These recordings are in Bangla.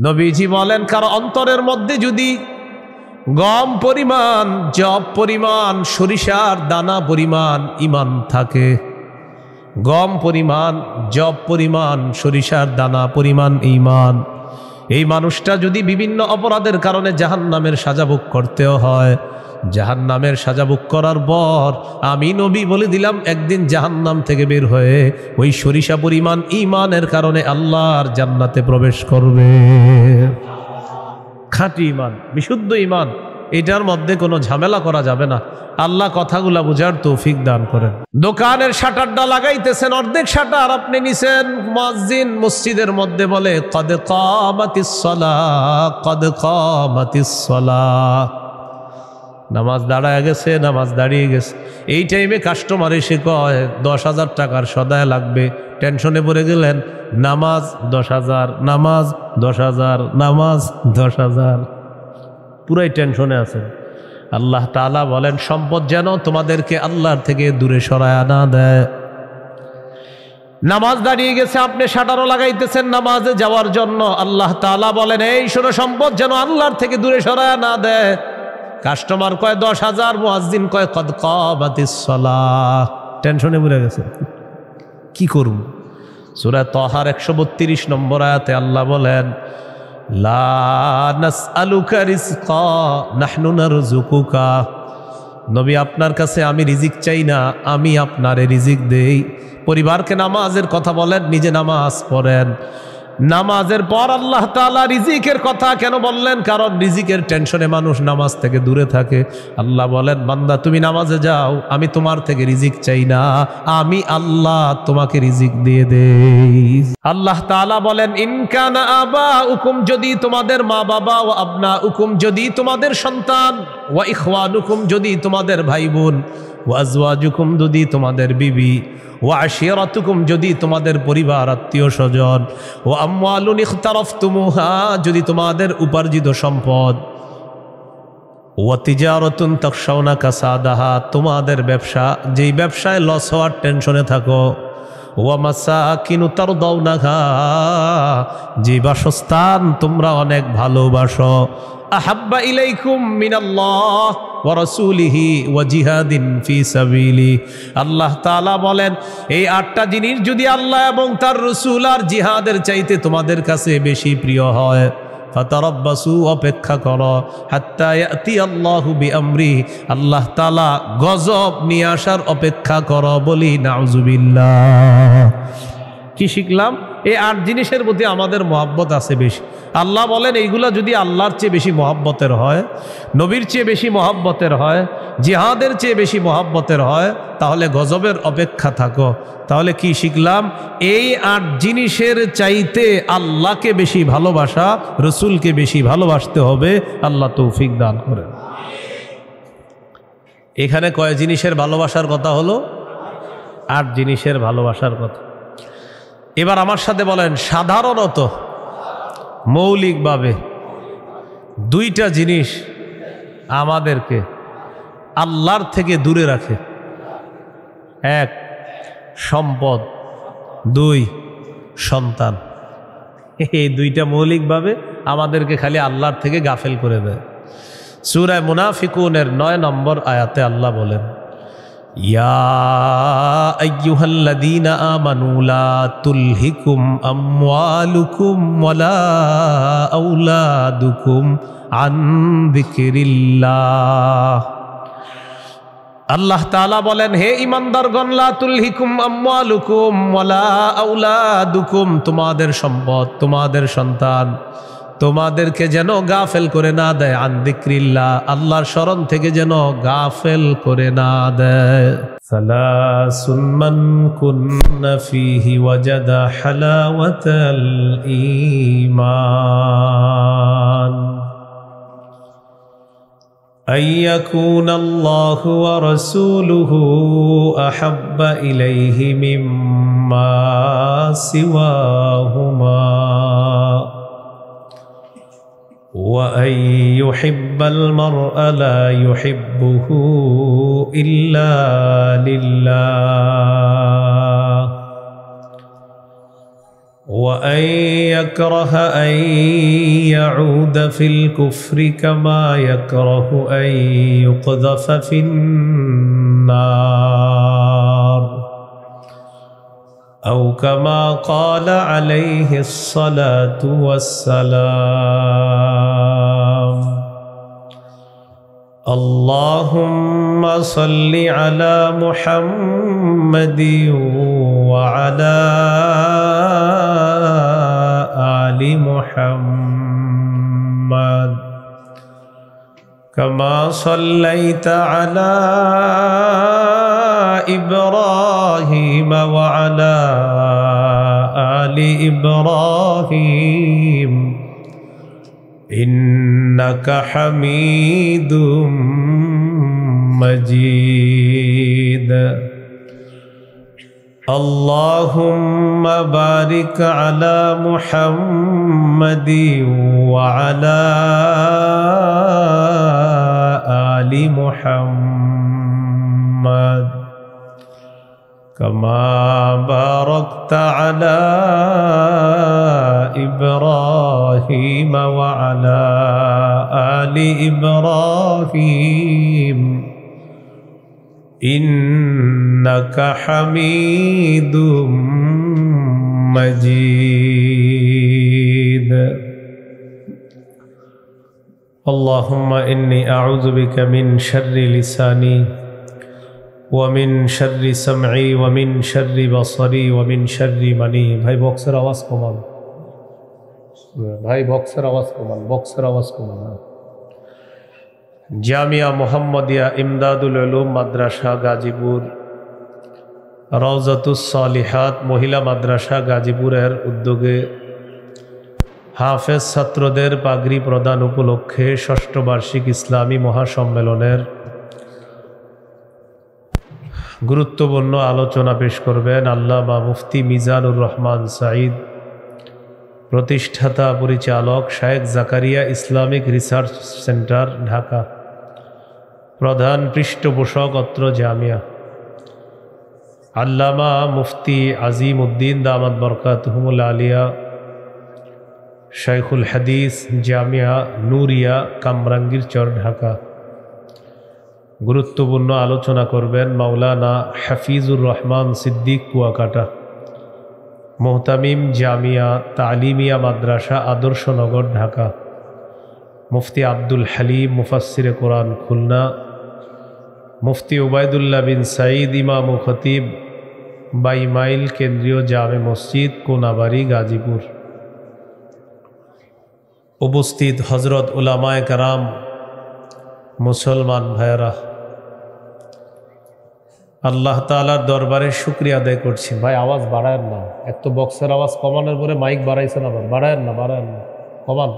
নবীজি বলেন, কারো অন্তরের মধ্যে যদি গম পরিমাণ, জব পরিমাণ, সরিষার দানা পরিমাণ ইমান থাকে, গম পরিমাণ, জব পরিমাণ, সরিষার দানা পরিমাণ ঈমান, এই মানুষটা যদি বিভিন্ন অপরাধের কারণে জাহান্নামের সাজা ভোগ করতেও হয়, জাহান্নামের সাজা ভোগ করার পর আমি নবী বলে দিলাম একদিন জাহান্নাম থেকে বের হয়ে ওই সরিষা পরিমাণ ঈমানের কারণে আল্লাহর জান্নাতে প্রবেশ করবে। খাঁটি ঈমান, বিশুদ্ধ ঈমান, এটার মধ্যে কোনো ঝামেলা করা যাবে না। আল্লাহ কথাগুলা বুঝার তৌফিক দান করেন। দোকানের শাটারটা লাগাইতেছেন, অর্ধেক শাটার আপনি নিছেন, মুয়াজ্জিন মসজিদের মধ্যে বলে কদ কামাতিস সালাহ, কদ কামাতিস সালাহ, নামাজ দাঁড়ায় গেছে, নামাজ দাঁড়িয়ে গেছে। এই টাইমে কাস্টমার এসে কয় 10,000 টাকার সদায় লাগবে, টেনশনে পড়ে গেলেন, নামাজ 10,000, নামাজ 10,000, নামাজ 10,000, পুরাই টেনশনে আছেন। আল্লাহ তাআলা বলেন সম্পদ যেন তোমাদেরকে আল্লাহর থেকে দূরে সরায় না দেয়। নামাজ দাঁড়িয়ে গেছে, আপনি শাটারও লাগাইতেছেন নামাজে যাওয়ার জন্য, আল্লাহ তাআলা বলেন এই শোনো, সম্পদ যেন আল্লাহর থেকে দূরে সরায় না দেয়। কাস্টমার কয় 10,000, মুয়াজ্জিন কয় কদ কামাতিস সালাহ, টেনশনে পড়ে গেছে, কি করব? সূরা তাহার 132 নম্বর আয়াতে আল্লাহ বলেন লা নাসআলুকা রিজকা নাহনু নারযুকুকা, নবী আপনার কাছে আমি রিজিক চাই না, আমি আপনারে রিজিক দেই। পরিবারকে নামাজের কথা বলেন, নিজে নামাজ পড়েন। নামাজের পর আল্লাহ তাআলা রিজিকের কথা কেন বললেন? কারণ রিজিকের টেনশনে মানুষ নামাজ থেকে দূরে থাকে। আল্লাহ বলেন বান্দা তুমি নামাজে যাও, আমি তোমার থেকে রিজিক চাই না, আমি আল্লাহ তোমাকে রিজিক দিয়ে দেই। আল্লাহ তাআলা বলেন ইন কানা আবাউকুম, যদি তোমাদের মা বাবা, ওয়া আবনাউকুম, যদি তোমাদের সন্তান, ওয়া ইখওয়ানুকুম, যদি তোমাদের ভাই বোন, ওয়া আজওয়াজুকুম, যদি তোমাদের বিবি, ওয়া আশিরাতুকুম, যদি তোমাদের পরিবার আত্মীয় স্বজন, ওয়া আমওয়ালুন ইখতারাফতুমুহা, যদি তোমাদের উপার্জিত সম্পদ, ওয়া তিজারাতুন তাখশাউনা কাসাদাহা, তোমাদের ব্যবসা, যেই ব্যবসায় লস হওয়ার টেনশনে থাকো, ওয়া মাসাকিনু তারদাউনাহা, যে বাসস্থান তোমরা অনেক ভালোবাসো, আহাব্বা ইলাইকুম মিনাল্লাহ ওয়া রাসূলিহি ওয়া জিহাদিন ফি সাবিলি, আল্লাহ তাআলা বলেন এই 8টা জিনিস যদি আল্লাহ এবং তার রাসূল আর জিহাদের চাইতে তোমাদের কাছে বেশি প্রিয় হয়, ফাতারাব্বাসু, অপেক্ষা করো, হাত্তা ইয়াতি আল্লাহু বিআমরি, আল্লাহ তাআলা গজব নিয়ে আসার অপেক্ষা করো। বলি নাউজুবিল্লাহ। কি শিখলাম? এই 8 জিনিসের প্রতি আমাদের মহব্বত আছে বেশি। আল্লাহ বলেন এইগুলা যদি আল্লাহর চেয়ে বেশি মহব্বতের হয়, নবীর চেয়ে বেশি মহব্বতের হয়, জিহাদের চেয়ে বেশি মহব্বতের হয়, তাহলে গজবের অপেক্ষা থাকো। তাহলে কি শিখলাম? এই 8 জিনিসের চাইতে আল্লাহকে বেশি ভালোবাসা, রসুলকে বেশি ভালোবাসতে হবে। আল্লাহ তৌফিক দান করেন। এখানে কয় জিনিসের ভালোবাসার কথা হলো? 8 জিনিসের ভালোবাসার কথা। এবার আমার সাথে বলেন, সাধারণত মৌলিকভাবে 2টা জিনিস আমাদেরকে আল্লাহর থেকে দূরে রাখে। 1 সম্পদ, 2 সন্তান। এই 2টা মৌলিকভাবে আমাদেরকে খালি আল্লাহর থেকে গাফেল করে দেয়। সূরা মুনাফিকুনের 9 নম্বর আয়াতে আল্লাহ বলেন ইয়া আইয়ুহাল্লাযীনা আমানু লা তুলহিকুম আমওয়ালুকুম ওয়ালা আওলাদুকুম আন যিকরিল্লাহ। আল্লাহ তাআলা বলেন হে ঈমানদারগণ, লা তুলহিকুম আমওয়ালুকুম ওয়ালা আওলাদুকুম, তোমাদের সম্পদ, তোমাদের সন্তান তোমাদেরকে যেন গাফেল করে না দেয়, আন যিকরিল্লাহ, আল্লাহর স্মরণ থেকে যেন গাফেল করে না দেয়। সালাসুন মান কুন্না ফীহি ওয়াজাদা হালাওয়াতাল ঈমান, আইয়াকুনাল্লাহু ওয়া রাসূলুহু আহাব্বা ইলাইহি মিম্মা সিওয়াহুমা, وأن يحب المرء لا يحبه إلا لله وأن يكره أن يعود في الكفر كما يكره أن يقذف في النار أو كما قال عليه الصلاة والسلام اللهم صل على محمد وعلى آل محمد كما صليت على إبراهيم وعلى آل إبراهيم إنك حميد مجيد اللهم بارك على محمد وعلى آل محمد كما باركت على إبراهيم وعلى آل إبراهيم إنك حميد مجيد اللهم إني أعوذ بك من شر لساني ومن شر سمعي ومن شر بصري ومن شر مني ভাই বক্সের আওয়াজ কমান ভাই বক্সের আওয়াজ কমান বক্সের আওয়াজ কমান জামিয়া মুহাম্মাদিয়া ইমদাদুল উলুম মাদ্রাসা গাজীপুর রওজাতুস সালিহাত মহিলা মাদ্রাসা গাজীপুরের উদ্যোগে হাফেজ ছাত্রদের পাগড়ি প্রদান উপলক্ষে ষষ্ঠ বার্ষিক ইসলামী মহাসম্মেলনের গুরুত্বপূর্ণ আলোচনা পেশ করবেন আল্লামা মুফতি মিজানুর রহমান সাঈদ, প্রতিষ্ঠাতা পরিচালক শায়েখ Zakaria Islamic research centre Dhaka, প্রধান পৃষ্ঠপোষক অত্র জামিয়া। আল্লামা মুফতি আজিম উদ্দিন দামাত বরকাতুহুমুল আলিয়া, শাইখুল হাদিস জামিয়া নুরিয়া কামরাঙ্গীরচর ঢাকা। গুরুত্বপূর্ণ আলোচনা করবেন মাওলানা হাফিজুর রহমান সিদ্দিক কুয়াকাটা, মোহতামিম জামিয়া তালিমিয়া মাদ্রাসা আদর্শনগর ঢাকা। মুফতি আব্দুল হালিম মুফাসসিরে কোরআন খুলনা, মুফতি উবাইদুল্লাহ বিন সাঈদ ইমাম ও খতিব বাইমাইল কেন্দ্রীয় জামে মসজিদ কোনাবাড়ি গাজীপুর। উপস্থিত হজরত উলামায়ে কেরাম, মুসলমান ভাইয়েরা, আল্লাহ তাআলার দরবারে শুকরিয়া আদায় করছি। ভাই আওয়াজ বাড়ায়েন না, এক তো বক্সের আওয়াজ কমানোর পরে মাইক বাড়াইছেন, আবার বাড়ায়েন না কমান,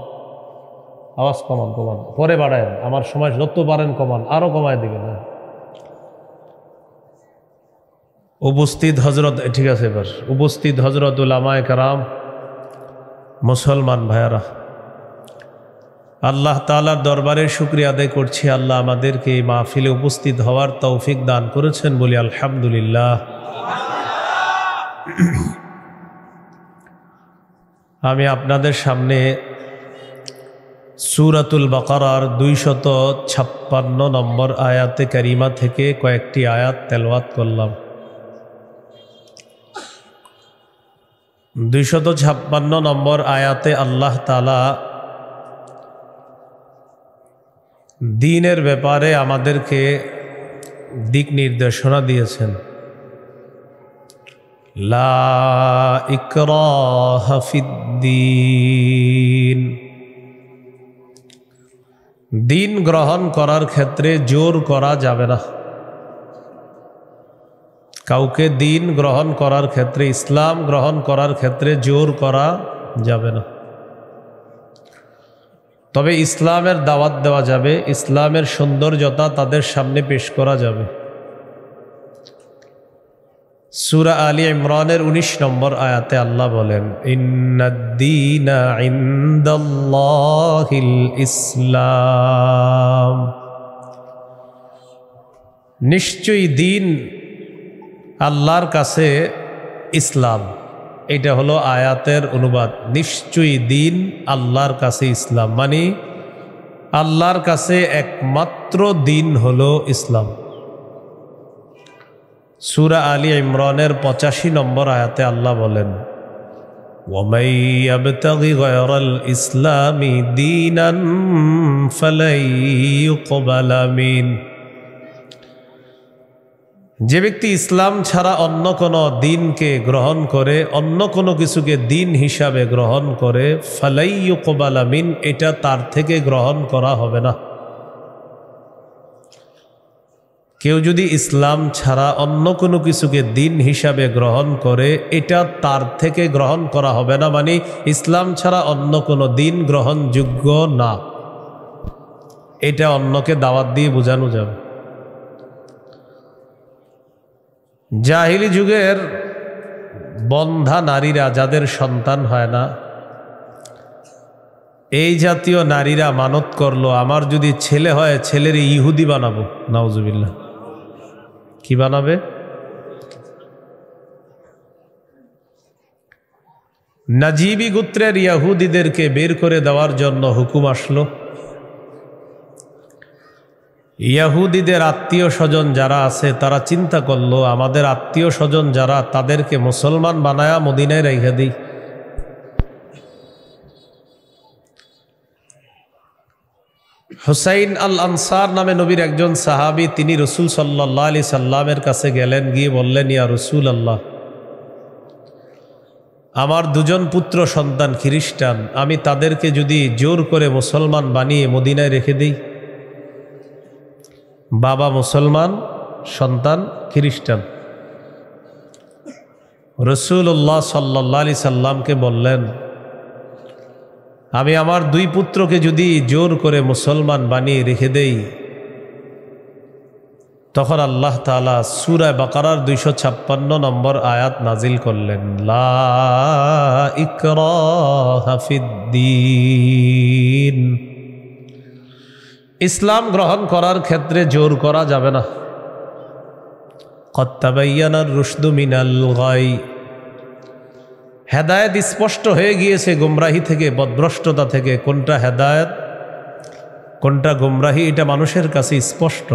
আওয়াজ কমান পরে বাড়ায়েন, আমার সময় যত পারেন কমান, আরো কমায় দিবেন। উপস্থিত হজরত, ঠিক আছে এবার, উপস্থিত হজরত উলামায়ে কেরাম, মুসলমান ভাইয়েরা, আল্লাহ তাআলার দরবারে শুকরিয়া আদায় করছি। আল্লাহ আমাদেরকে এই মাহফিলে উপস্থিত হওয়ার তৌফিক দান করেছেন, বলি আলহামদুলিল্লাহ। আমি আপনাদের সামনে সূরাতুল বাকারার 256 নম্বর আয়াতে কারিমা থেকে কয়েকটি আয়াত তেলাওয়াত করলাম। 256 নম্বর আয়াতে আল্লাহ তাআলা দ্বীনের ব্যাপারে আমাদেরকে দিক নির্দেশনা দিয়েছেন। লা ইকরাহা ফিদ্দীন, দ্বীন গ্রহণ করার ক্ষেত্রে জোর করা যাবে না। কাউকে দ্বীন গ্রহণ করার ক্ষেত্রে, ইসলাম গ্রহণ করার ক্ষেত্রে জোর করা যাবে না। তবে ইসলামের দাওয়াত দেওয়া যাবে, ইসলামের সৌন্দর্যতা তাদের সামনে পেশ করা যাবে। সূরা আলী ইমরানের 19 নম্বর আয়াতে আল্লাহ বলেন, ইন্নাদ-দীনা ইনদাল্লাহিল ইসলাম, নিশ্চয়ই দ্বীন আল্লাহর কাছে ইসলাম। এটা হলো আয়াতের অনুবাদ। নিশ্চয়ই দিন আল্লাহর কাছে ইসলাম, মানে আল্লাহর কাছে একমাত্র দিন হলো ইসলাম। সূরা আলী ইমরানের 85 নম্বর আয়াতে আল্লাহ বলেন, وَمَن يَبْتَغِ غَيْرَ الْإِسْلَامِ دِينًا فَلَن يُقْبَلَ مِنْهُ। যে ব্যক্তি ইসলাম ছাড়া অন্য কোনো দিনকে গ্রহণ করে, অন্য কোনো কিছুকে দিন হিসাবে গ্রহণ করে, ফালাই ইউকবাল মিন, এটা তার থেকে গ্রহণ করা হবে না। কেউ যদি ইসলাম ছাড়া অন্য কোনো কিছুকে দিন হিসাবে গ্রহণ করে, এটা তার থেকে গ্রহণ করা হবে না, মানে ইসলাম ছাড়া অন্য কোনো দিন গ্রহণযোগ্য না। এটা অন্যকে দাওয়াত দিয়ে বোঝানো যাবে। জাহিলি যুগের বন্ধা নারীরা, যাদের সন্তান হয় না, এই জাতীয় নারীরা মানত করলো, আমার যদি ছেলে হয় ছেলের ইহুদি বানাবো। নাউজুবিল্লাহ। কি বানাবে? নাজিবি গোত্রের ইহুদিদেরকে বের করে দেওয়ার জন্য হুকুম আসলো। ইহুদিদের আত্মীয় স্বজন যারা আছে তারা চিন্তা করলো, আমাদের আত্মীয় স্বজন যারা, তাদেরকে মুসলমান বানায়া মদিনায় রেখে দিই। হুসাইন আল আনসার নামে নবীর একজন সাহাবী, তিনি রসুল সাল্লাল্লাহু আলাইহি সাল্লামের কাছে গেলেন, গিয়ে বললেন, ইয়া রসুল আল্লাহ, আমার দুজন পুত্র সন্তান খ্রিস্টান, আমি তাদেরকে যদি জোর করে মুসলমান বানিয়ে মদিনায় রেখে দিই। বাবা মুসলমান, সন্তান খ্রিস্টান। রাসূলুল্লাহ সাল্লাল্লাহু আলাইহি সাল্লামকে বললেন, আমি আমার দুই পুত্রকে যদি জোর করে মুসলমান বানিয়ে রেখে দেই, তখন আল্লাহ তাআলা সূরা বাকারার 256 নম্বর আয়াত নাজিল করলেন, লা ইকরাহা ফিদ্দীন। ইসলাম গ্রহণ করার ক্ষেত্রে জোর করা যাবে না। কদ তাবায়্যানার রুশদু মিনাল গাই। হেদায়েত স্পষ্ট হয়ে গিয়েছে গুমরাহি থেকে, পথভ্রষ্টতা থেকে। কোনটা হেদায়েত, কোনটা গুমরাহি, এটা মানুষের কাছে স্পষ্ট।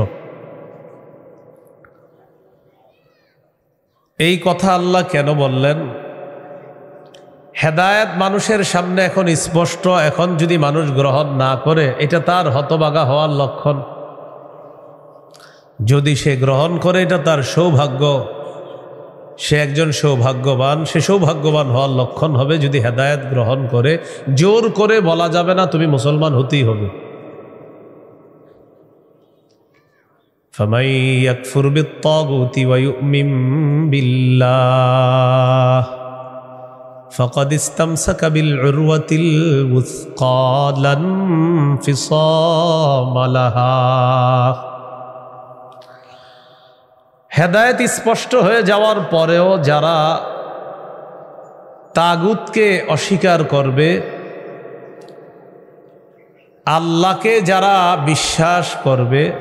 এই কথা আল্লাহ কেন বললেন? হেদায়েত মানুষের সামনে এখন স্পষ্ট, এখন যদি মানুষ গ্রহণ না করে, এটা তার হতভাগা হওয়ার লক্ষণ। যদি সে গ্রহণ করে, এটা তার সৌভাগ্য, সে একজন সৌভাগ্যবান, সে সৌভাগ্যবান হওয়ার লক্ষণ হবে যদি হেদায়েত গ্রহণ করে। জোর করে বলা যাবে না তুমি মুসলমান হতেই হবে। ফামান ইয়াকফুর বিত-তাগুতি ওয়া ইউমিন বিল্লাহ ফাকাদ ইসতামসাকা বিল উরওয়াতিল ওয়াসকা লা ইনফিসামা লাহা। হেদায়েত স্পষ্ট হয়ে যাওয়ার পরেও যারা তাগুতকে অস্বীকার করবে, আল্লাহকে যারা বিশ্বাস করবে,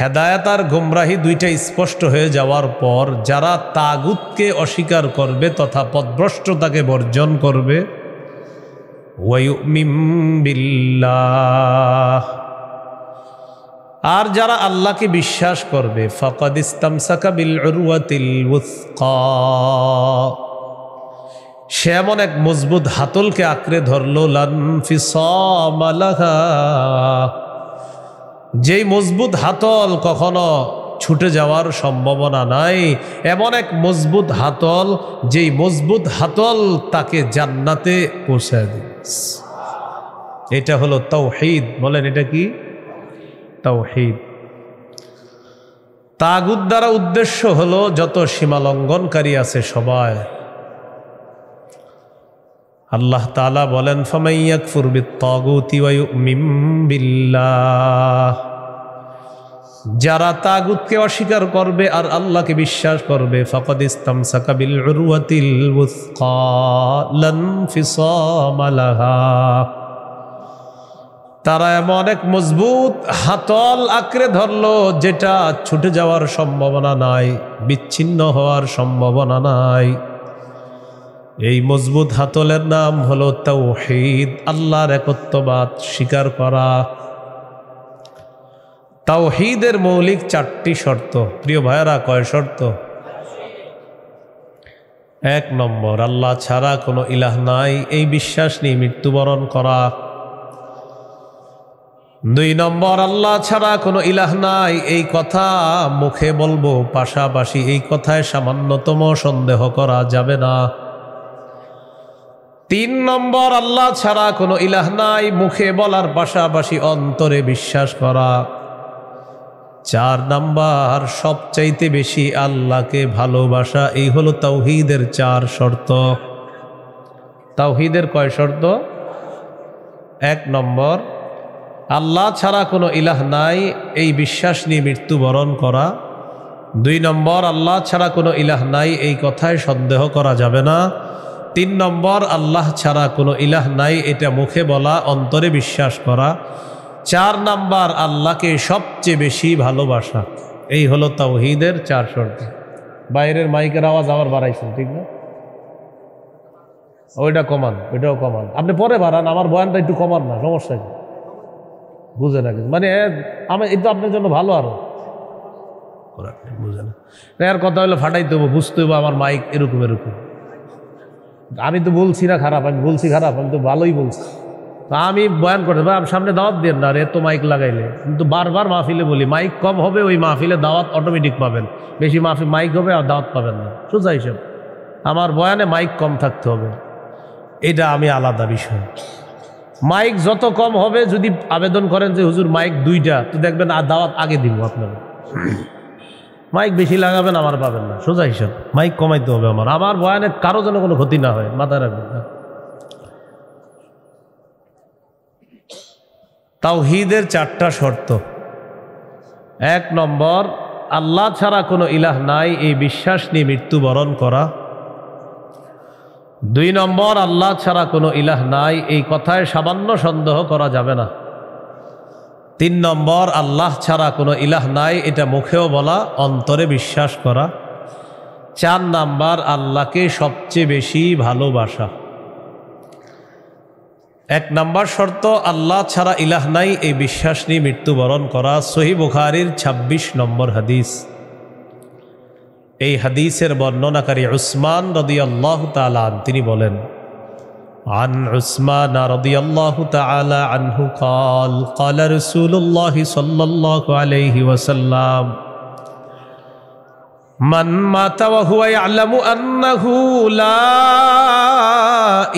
হেদায়েত আর গুমরাহি দুইটা স্পষ্ট হয়ে যাওয়ার পর যারা তাগুতকে অস্বীকার করবে তথা পথভ্রষ্টতাকে বর্জন করবে, ওয়া ইউমিন বিল্লাহ, আর যারা আল্লাহকে বিশ্বাস করবে, ফাকাদ ইসতামসাকা বিল উরওয়াতিল ওয়াসকা, সে এমন এক মজবুত হাতলকে আঁকড়ে ধরলো, লা ইনফিসামা লাহা, যেই মজবুত হাতল কখনো ছুটে যাওয়ার সম্ভাবনা নাই, এমন এক মজবুত হাতল, যেই মজবুত হাতল তাকে জান্নাতে পৌঁছায় দিবে। এটা হলো তাওহীদ। বলেন, এটা কি? তাওহীদ। তাগুত দ্বারা উদ্দেশ্য হলো যত সীমালঙ্ঘনকারী আছে সবাই। আল্লাহ তাআলা বলেন, ফামান ইয়াকফুর বিত-তাগুতি ওয়া ইউমিন বিল্লাহ, যারা তাগুতকে অস্বীকার করবে আর আল্লাহকে বিশ্বাস করবে, ফাকাদ ইসতামসাকা বিল উরওয়াতিল ওয়াসকা লা ইনফিসামা লাহা, তারা এমন এক মজবুত হাতল আঁকড়ে ধরলো যেটা ছুটে যাওয়ার সম্ভাবনা নাই, বিচ্ছিন্ন হওয়ার সম্ভাবনা নাই। এই মজবুত হাতলের নাম হলো তাওহীদ, আল্লাহর একত্ববাদ স্বীকার করা। তাওহীদের মৌলিক 4টি শর্ত। প্রিয় ভাইয়েরা, কয় শর্ত? 1 নম্বর, আল্লাহ ছাড়া কোনো ইলাহ নাই এই বিশ্বাস নিয়ে মৃত্যুবরণ করা। 2 নম্বর, আল্লাহ ছাড়া কোনো ইলাহ নাই এই কথা মুখে বলবো, পাশাপাশি এই কথায় সামান্যতম সন্দেহ করা যাবে না। 3 নম্বর, আল্লাহ ছাড়া কোনো ইলাহ নাই মুখে বলার পাশাপাশি অন্তরে বিশ্বাস করা। 4 নম্বর, সবচাইতে বেশি আল্লাহকে ভালোবাসা। এই হলো তাওহীদের 4 শর্ত। তাওহীদের কয় শর্ত? 1 নম্বর, আল্লাহ ছাড়া কোনো ইলাহ নাই এই বিশ্বাস নিয়ে মৃত্যুবরণ করা। 2 নম্বর, আল্লাহ ছাড়া কোনো ইলাহ নাই এই কথায় সন্দেহ করা যাবে না। 3 নম্বর, আল্লাহ ছাড়া কোনো ইলাহ নাই এটা মুখে বলা, অন্তরে বিশ্বাস করা। 4 নম্বর, আল্লাহকে সবচেয়ে বেশি ভালোবাসা। এই হলো তাওহীদের 4 শর্ত। বাইরের মাইকের আওয়াজ আবার বাড়াইছেন, ঠিক না? ওইটা কমান, ওইটাও কমান। আপনি পরে বাড়ান, আমার বয়ানটা একটু কমান না, সমস্যা কি? বুঝে না কিছু, মানে আমার এটা আপনার জন্য ভালো। আরো বুঝে না, এর কথা হলো ফাটাইতে হবো, বুঝতে হবো আমার মাইক এরকম এরকম। আমি তো বলছি না খারাপ, আমি বলছি খারাপ, আমি তো ভালোই বলছি। আমি বয়ান করতে ভাই, আমি সামনে দাওয়াত দেন না, এত মাইক লাগাইলে। কিন্তু বারবার মাহফিলে বলি, মাইক কম হবে ওই মাহফিলে দাওয়াত অটোমেটিক পাবেন, বেশি মাইক হবে আর দাওয়াত পাবেন না। সোজা হিসেব, আমার বয়ানে মাইক কম থাকতে হবে, এটা আমি আলাদা বিষয়। মাইক যত কম হবে, যদি আবেদন করেন যে হুজুর মাইক 2টা, তো দেখবেন আর দাওয়াত আগে দিব আপনারা। মাইক বেশি লাগাবেন, আমার পাবেন না, সোজা হিসাব। মাইক কমাইতে হবে আমার বয়ানে কারো যেন কোনো ক্ষতি না হয়, মাথায় রাখবেন। তাওহীদের 4টা শর্ত। 1 নম্বর, আল্লাহ ছাড়া কোনো ইলাহ নাই এই বিশ্বাস নিয়ে মৃত্যুবরণ করা। 2 নম্বর, আল্লাহ ছাড়া কোনো ইলাহ নাই এই কথায় সামান্য সন্দেহ করা যাবে না। 3 নম্বর, আল্লাহ ছাড়া কোনো ইলাহ নাই এটা মুখেও বলা, অন্তরে বিশ্বাস করা। 4 নম্বর, আল্লাহকে সবচেয়ে বেশি ভালোবাসা। 1 নম্বর শর্ত, আল্লাহ ছাড়া ইলাহ নাই এই বিশ্বাস নিয়ে মৃত্যুবরণ করা। সহিহ বুখারীর 26 নম্বর হাদিস। এই হাদিসের বর্ণনাকারী উসমান রাদিয়াল্লাহু তাআলা তিনি বলেন, আন উসমান রাদিয়াল্লাহু তাআলা আনহু قال قال رسول الله صلى الله عليه وسلم من مات وهو يعلم أنه لا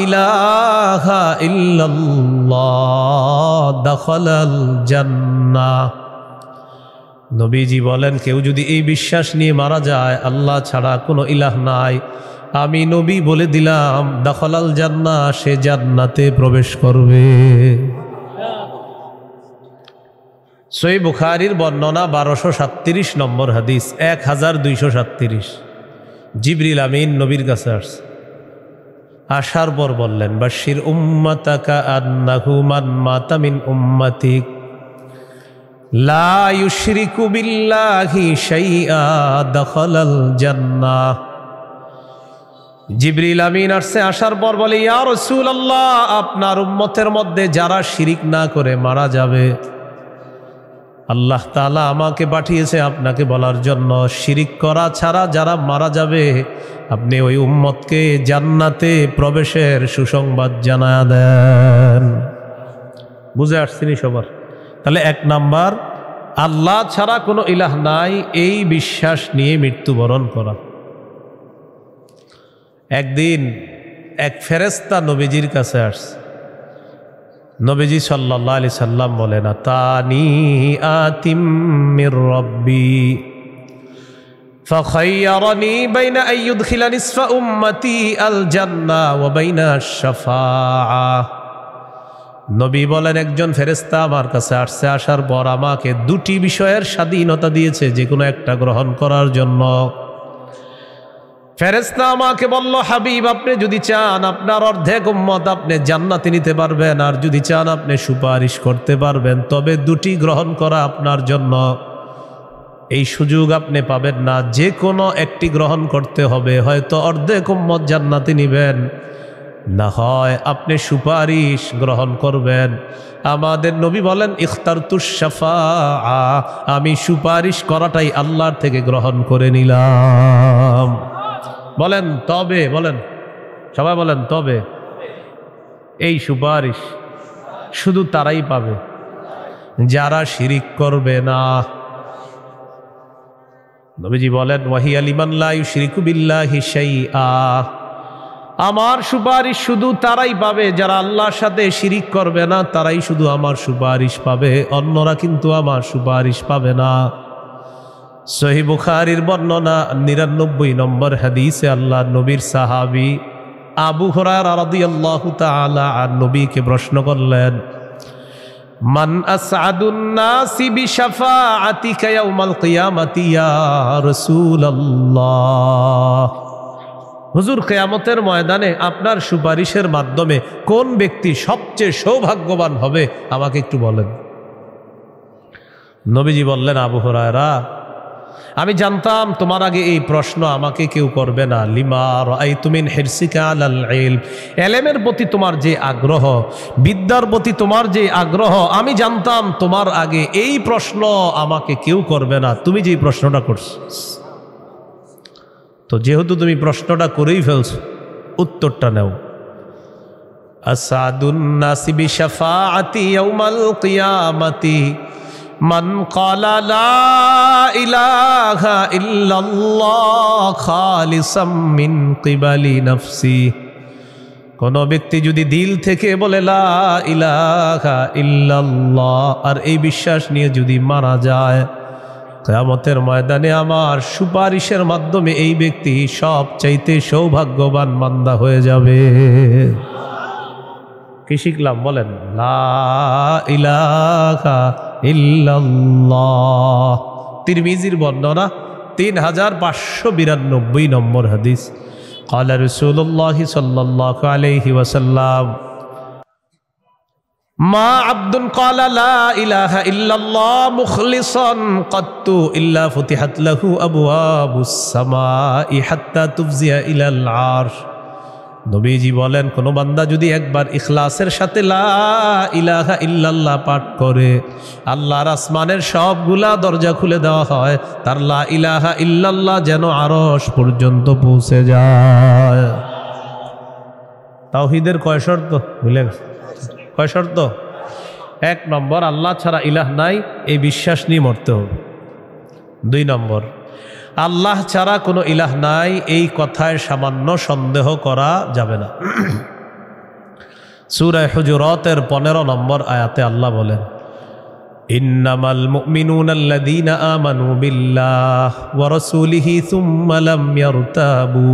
إله إلا الله دخل الجنة। নবীজি বলেন, কেউ যদি এই বিশ্বাস নিয়ে মারা যায় আল্লাহ ছাড়া কোনো ইলাহ নাই, আমি নবী বলে দিলাম দাখালাল জান্নাহ, সে জান্নাতে প্রবেশ করবে। সহিহ বুখারীর বর্ণনা 1237 নম্বর হাদিস, 1237। জিবরিল আমিন নবীর কাছে আসছে, আসার পর বললেন, বাশির উম্মাতাকা আন্নাহু মান মাতা মিন উম্মাতিক লা ইউশরিকু বিল্লাহি শাইআ দাখালাল জান্নাহ। জিবরিল আমিন আসছে, আসার পর বলে, ইয়া রাসূলুল্লাহ, আপনার উম্মতের মধ্যে যারা শিরিক না করে মারা যাবে, আল্লাহ তাআলা আমাকে পাঠিয়েছে আপনাকে বলার জন্য, শিরিক করা ছাড়া যারা মারা যাবে আপনি ওই উম্মতকে জান্নাতে প্রবেশের সুসংবাদ জানায়া দেন। বুঝে আসছেনি সবার? তাহলে 1 নাম্বার, আল্লাহ ছাড়া কোনো ইলাহ নাই এই বিশ্বাস নিয়ে মৃত্যুবরণ করা। একদিন এক ফেরেশতা নবীজির কাছে আসছে। নবীজি সাল্লাল্লাহু আলাইহি সাল্লাম বলেন, আতানি আতিম মির রাব্বি ফাখায়্যারানি বাইনা আন ইউদখিলা নিসফা উম্মতি আল জান্নাহ ওয়া বাইনা আশ-শাফাআহ। নবী বলেন, একজন ফেরেশতা আমার কাছে আসছে, আসার পর আমাকে 2টি বিষয়ের স্বাধীনতা দিয়েছে, যে কোনো একটা গ্রহণ করার জন্য। ফেরেশতা আমাকে বলল, হাবিব, আপনি যদি চান আপনার অর্ধেক উম্মত আপনি জান্নাতে নিতে পারবেন, আর যদি চান আপনি সুপারিশ করতে পারবেন, তবে 2টি গ্রহণ করা আপনার জন্য। এই সুযোগ আপনি পাবেন না, যে কোনো একটি গ্রহণ করতে হবে। হয়তো অর্ধেক উম্মত জান্নাতে নিবেন, না হয় আপনি সুপারিশ গ্রহণ করবেন। আমাদের নবী বলেন ইখতারতুশ শাফাআ, আমি সুপারিশ করাটাই আল্লাহর থেকে গ্রহণ করে নিলাম। বলেন তবে, বলেন সবাই বলেন তবে। এই সুপারিশ শুধু তারাই পাবে যারা শিরিক করবে না। নবীজি বলেন ওয়াহিয়া লিমান লা ইউশরিকু বিল্লাহি শাইআ, আমার সুপারিশ শুধু তারাই পাবে যারা আল্লাহর সাথে শিরিক করবে না, তারাই শুধু আমার সুপারিশ পাবে, অন্যরা কিন্তু আমার সুপারিশ পাবে না। সহিহ বুখারীর বর্ণনা 99 নম্বর হাদিসে আল্লাহ নবীর সাহাবী আবু হুরায়রা রাদিয়াল্লাহু তাআলা আন নবীকে প্রশ্ন করলেন, মান আসআদুন নাসি বিশাফাআতিকা ইয়াউমাল কিয়ামাতি ইয়া রাসূলুল্লাহ, হুজুর কিয়ামতের ময়দানে আপনার সুপারিশের মাধ্যমে কোন ব্যক্তি সবচেয়ে সৌভাগ্যবান হবে আমাকে একটু বলেন। নবীজি বললেন আবু হুরায়রা, আমি জানতাম তোমার আগে এই প্রশ্ন আমাকে কেউ করবে না। লিমা রাআইতু মিন হিরসিকা আলাল ইলম, ইলমের প্রতি তোমার যে আগ্রহ, বিদ্যার প্রতি তোমার যে আগ্রহ, আমি জানতাম তোমার আগে এই প্রশ্ন আমাকে কেউ করবে না, তুমি যে প্রশ্নটা করছো। তো যেহেতু তুমি প্রশ্নটা করেই ফেলছো, উত্তরটা নাও। আসাদুন নাসি বিশাফাআতি ইয়াউমাল কিয়ামাতি মান ক্বালা লা ইলাহা ইল্লাল্লাহ খালিসাম মিন কিবালি নাফসি, কোন ব্যক্তি যদি দিল থেকে বলে লা ইলাহা ইল্লাল্লাহ আর এই বিশ্বাস নিয়ে যদি মারা যায়, কিয়ামতের ময়দানে আমার সুপারিশের মাধ্যমে এই ব্যক্তি সবচাইতে সৌভাগ্যবান বান্দা হয়ে যাবে। কি শিখলাম বলেন? লা ইলাহা ইল্লাল্লাহ। তিরমিজির বর্ণনা 3592 নম্বর হাদিস। ক্বালা রাসূলুল্লাহ সাল্লাল্লাহু আলাইহি ওয়াসাল্লাম, মা আবদুন ক্বালা লা ইলাহা ইল্লাল্লাহ মুখলিসান কাত্তু ইল্লা ফুতিহাত লাহু আবওয়াবুস সামাই হাত্তা তুফজিয়া ইলাল আরশ। নবীজি বলেন, কোন বান্দা যদি একবার ইখলাসের সাথে লা ইলাহা ইল্লাল্লাহ পাঠ করে, আল্লাহর আসমানের সবগুলা দরজা খুলে দেওয়া হয়, তার লা ইলাহা ইল্লাল্লাহ যেন আরশ পর্যন্ত পৌঁছে যায়। তাওহীদের কয় শর্ত ভুলে গেছে? কয় শর্ত? 1 নম্বর, আল্লাহ ছাড়া ইলাহ নাই, এই বিশ্বাস নিয়ে মরতে হবে। 2 নম্বর, আল্লাহ ছাড়া কোনো ইলাহ নাই, এই কথায় সামান্য সন্দেহ করা যাবে না। সূরা হুজুরাতের 15 নম্বর আয়াতে আল্লাহ বলেন, ইন্নামাল মুমিনুনা আল্লাযীনা আমানু বিল্লাহি ওয়া রাসূলিহি সুম্মা লাম ইয়ারতাবু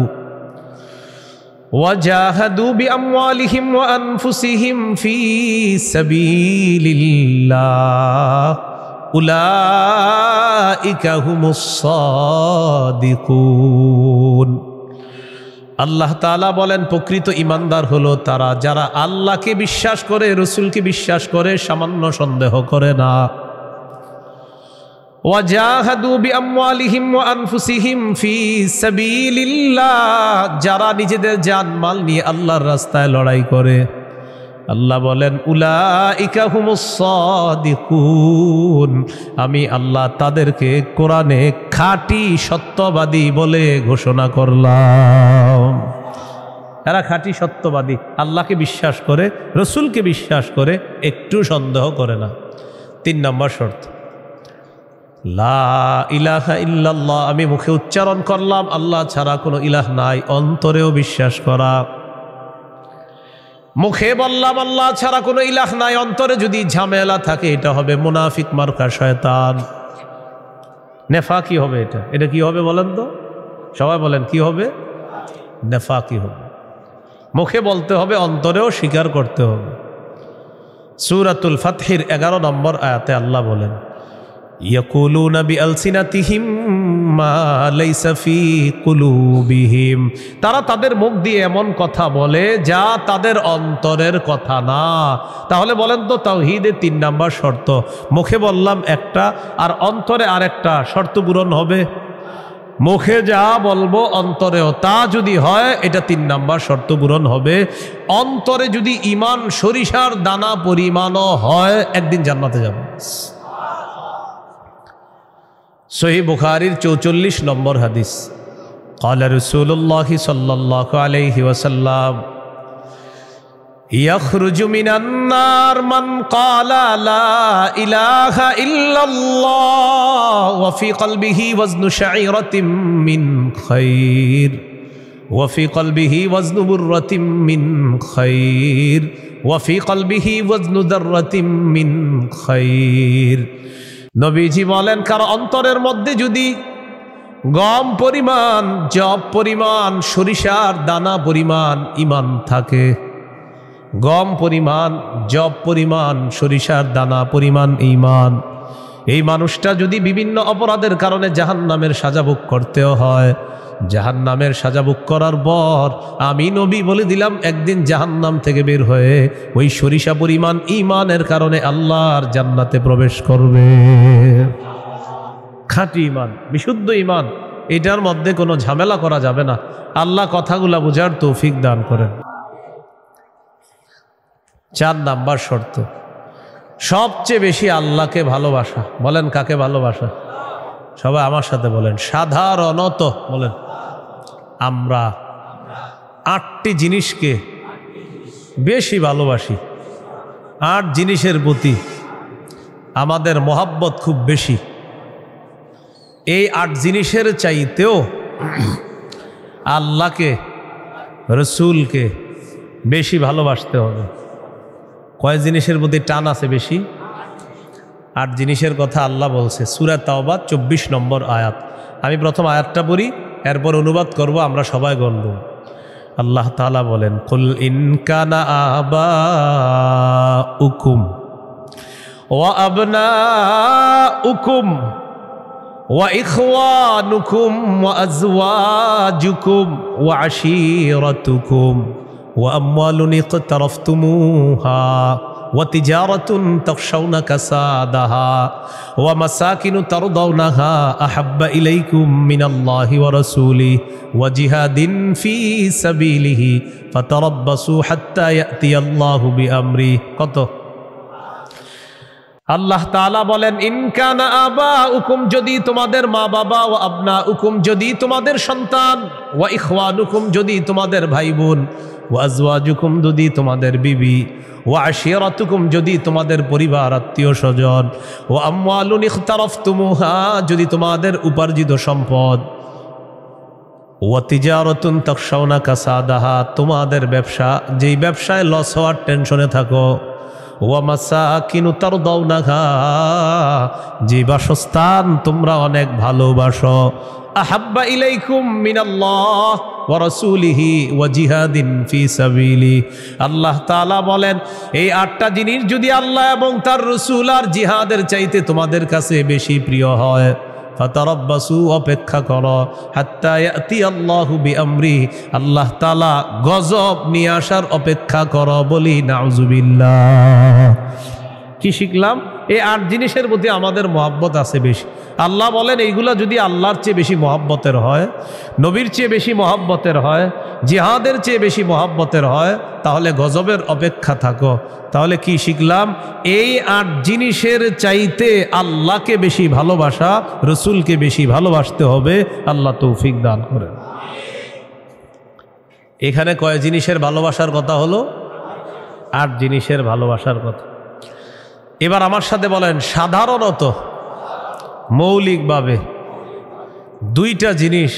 ওয়াজাহাদু বিআমওয়ালিহিম ওয়া আনফুসিহিম ফী সাবিলিল্লাহ উলাইকা হুমুস সাদিকুন। আল্লাহ তাআলা বলেন, প্রকৃত ঈমানদার হলো তারা যারা আল্লাহকে বিশ্বাস করে, রসুলকে বিশ্বাস করে, সামান্য সন্দেহ করে না। ওয়াজাহাদু বিআমওয়ালিহিম ওয়া আনফুসিহিম ফী সাবিলিল্লাহ, যারা নিজেদের জান মাল নিয়ে আল্লাহর রাস্তায় লড়াই করে। আল্লাহ বলেন, উলাইকা হুমুস সাদিকুন, আমি আল্লাহ তাদেরকে কোরআনে খাঁটি সত্যবাদী বলে ঘোষণা করলাম। এরা খাঁটি সত্যবাদী, আল্লাহকে বিশ্বাস করে, রসুলকে বিশ্বাস করে, একটু সন্দেহ করে না। 3 নম্বর শর্ত, লা ইলাহা ইল্লাল্লাহ, আমি মুখে উচ্চারণ করলাম আল্লাহ ছাড়া কোনো ইলাহ নাই, অন্তরেও বিশ্বাস করা। মুখে বললাম আল্লাহ ছাড়া কোনো ইলাহ নাই, অন্তরে যদি ঝামেলা থাকে এটা হবে মুনাফিক মার্কা শয়তান, নেফাকি হবে। এটা কি হবে বলেন তো? সবাই বলেন কি হবে? নেফাকি হবে। মুখে বলতে হবে, অন্তরেও স্বীকার করতে হবে। সূরাতুল ফাতহির 11 নম্বর আয়াতে আল্লাহ বলেন, ইয়াকুলুনা বিআলসিনাতিহিম মা লাইসা ফি কুলুবিহিম, তারা তাদের মুখ দিয়ে এমন কথা বলে যা তাদের অন্তরের কথা না। তাহলে বলেন তো তাওহীদের 3 নাম্বার শর্ত, মুখে বললাম একটা আর অন্তরে আরেকটা, শর্ত পূরণ হবে? মুখে যা বলবো অন্তরেও তা যদি হয়, এটা 3 নাম্বার শর্ত পূরণ হবে। অন্তরে যদি ঈমান সরিষার দানা পরিমাণও হয়, একদিন জান্নাতে যাব। সহিহ বুখারীর 44 নম্বর হাদিস, ক্বালা রাসূলুল্লাহ সাল্লাল্লাহু আলাইহি ওয়াসাল্লাম, ইয়াখরুজু মিনান নার মান ক্বালা লা ইলাহা ইল্লাল্লাহ ওয়া ফি কলবিহি ওয়াজনু শাঈরাতিন মিন খায়র ওয়া ফি কলবিহি ওয়াজনু বুররাতিন মিন খায়র ওয়া ফি কলবিহি ওয়াজনু দাররাতিন মিন খায়র। নবীজি বলেন, কারো অন্তরের মধ্যে যদি গম পরিমাণ, জব পরিমাণ, সরিষার দানা পরিমাণ ঈমান থাকে, গম পরিমাণ, জব পরিমাণ, সরিষার দানা পরিমাণ ঈমান, এই মানুষটা যদি বিভিন্ন অপরাধের কারণে জাহান্নামের সাজা ভোগ করতেও হয়, জাহান্নামের সাজা ভোগ করার পর আমি নবী বলে দিলাম, একদিন জাহান্নাম থেকে বের হয়ে ওই সরিষা পরিমাণ ঈমানের কারণে আল্লাহর জান্নাতে প্রবেশ করবে। খাঁটি ঈমান, বিশুদ্ধ ঈমান, এটার মধ্যে কোনো ঝামেলা করা যাবে না। আল্লাহ কথাগুলা বুঝার তৌফিক দান করেন। 4 নাম্বার শর্ত, সবচেয়ে বেশি আল্লাহকে ভালোবাসা। বলেন কাকে ভালোবাসা? সবাই আমার সাথে বলেন, সাধারণত বলেন। আমরা 8টি জিনিসকে বেশি ভালোবাসি। 8 জিনিসের প্রতি আমাদের মহাব্বত খুব বেশি। এই 8 জিনিসের চাইতেও আল্লাহকে, রসুলকে বেশি ভালোবাসতে হবে। কয় জিনিসের প্রতি টান আছে বেশি? 8 জিনিসের কথা আল্লাহ বলছে সূরা তাওবা 24 নম্বর আয়াত। আমি প্রথম আয়াতটা পড়ি, এরপর অনুবাদ করব, আমরা সবাই গণব। আল্লাহ তাআলা বলেন, কুল ইন কানা আবাউকুম ওয়া আবনাউকুম ওয়া ইখওয়ানুকুম ওয়া আজওয়াজুকুম ওয়া আশীরাতুকুম ওয়া আমওয়ালুন ইকতারাফতুমুহা ওয়া তিজারাতুন তাখশাউনা কাসাদাহা ওয়া মাসাকিনু তারদাউনাহা আহাব্বা ইলাইকুম মিনাল্লাহি ওয়া রাসূলিহি ওয়া জিহাদিন ফি সাবিলিহি ফাতারাব্বাসু হাত্তা ইয়াতিয়াল্লাহু বিআমরি। কত? আল্লাহ তাআলা বলেন, ইন কানা আবাউকুম, যদি তোমাদের মা বাবা, ওয়া আবনাউকুম, যদি তোমাদের সন্তান, ওয়া ইখওয়ানুকুম, যদি তোমাদের ভাই বোন, ওয়া আজওয়াজুকুম, যদি তোমাদের বিবি, ওয়া আশীরাতুকুম, যদি তোমাদের পরিবার আত্মীয় স্বজন, ওয়া আমওয়ালুন ইখতারাফতুমুহা, যদি তোমাদের উপার্জিত সম্পদ, ওয়া তিজারাতুন তাখশাউনা কাসাদাহা, তোমাদের ব্যবসা, যেই ব্যবসায় লস হওয়ার টেনশনে থাকো, ওয়া মাসাকিনু তারদাউনাহা, যে বাসস্থান তোমরা অনেক ভালোবাসো, আহাব্বা ইলাইকুম মিনাল্লাহ ওয়া রাসূলিহি ওয়া জিহাদিন ফি সাবিলি। আল্লাহ তাআলা বলেন, এই 8টা জিনিস যদি আল্লাহ এবং তার রাসূল আর জিহাদের চাইতে তোমাদের কাছে বেশি প্রিয় হয়, ফাতারাব্বাসু, অপেক্ষা করো, হাত্তা ইয়াতিয়াল্লাহু বিআমরি, আল্লাহ তাআলা গজব নিয়ে আসার অপেক্ষা করো। বলি নাউজুবিল্লাহ। কি শিখলাম? এই 8 জিনিসের প্রতি আমাদের মহব্বত আছে বেশি। আল্লাহ বলেন, এইগুলা যদি আল্লাহর চেয়ে বেশি মহব্বতের হয়, নবীর চেয়ে বেশি মহব্বতের হয়, জিহাদের চেয়ে বেশি মহব্বতের হয়, তাহলে গজবের অপেক্ষা থাকো। তাহলে কি শিখলাম? এই 8 জিনিসের চাইতে আল্লাহকে বেশি ভালোবাসা, রসুলকে বেশি ভালোবাসতে হবে। আল্লাহ তৌফিক দান করেন। এখানে কয় জিনিসের ভালোবাসার কথা হলো? 8 জিনিসের ভালোবাসার কথা। এবার আমার সাথে বলেন, সাধারণত, মৌলিকভাবে 2টা জিনিস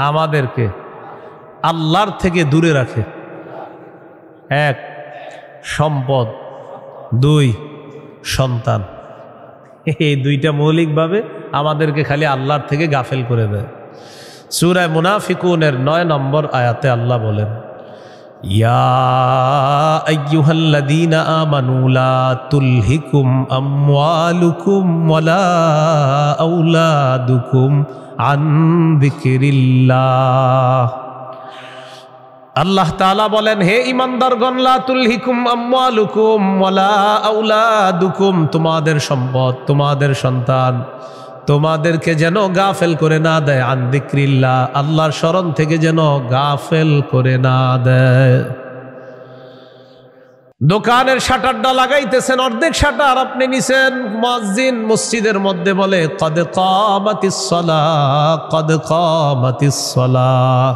আমাদেরকে আল্লাহর থেকে দূরে রাখে। 1 সম্পদ, 2 সন্তান। এই 2টা মৌলিকভাবে আমাদেরকে খালি আল্লাহর থেকে গাফেল করে দেয়। সূরা মুনাফিকুনের 9 নম্বর আয়াতে আল্লাহ বলেন, ইয়া আইয়ুহাল্লাযীনা আমানু লা তুলহিকুম আমওয়ালুকুম ওয়ালা আওলাদুকুম আন যিকরিল্লাহ। আল্লাহ তাআলা বলেন, হে ঈমানদারগণ, লা তুলহিকুম আমওয়ালুকুম ওয়ালা আওলাদুকুম, তোমাদের সম্পদ, তোমাদের সন্তান তোমাদেরকে যেন গাফেল করে না দেয়, আন যিকরিল্লাহ, আল্লাহর স্মরণ থেকে যেন গাফেল করে না দেয়। দোকানের শাটারটা লাগাইতেছেন, অর্ধেক শাটার আপনি নিছেন, মুয়াজ্জিন মসজিদের মধ্যে বলে কদ কামাতিস সালাহ, কদ কামাতিস সালাহ,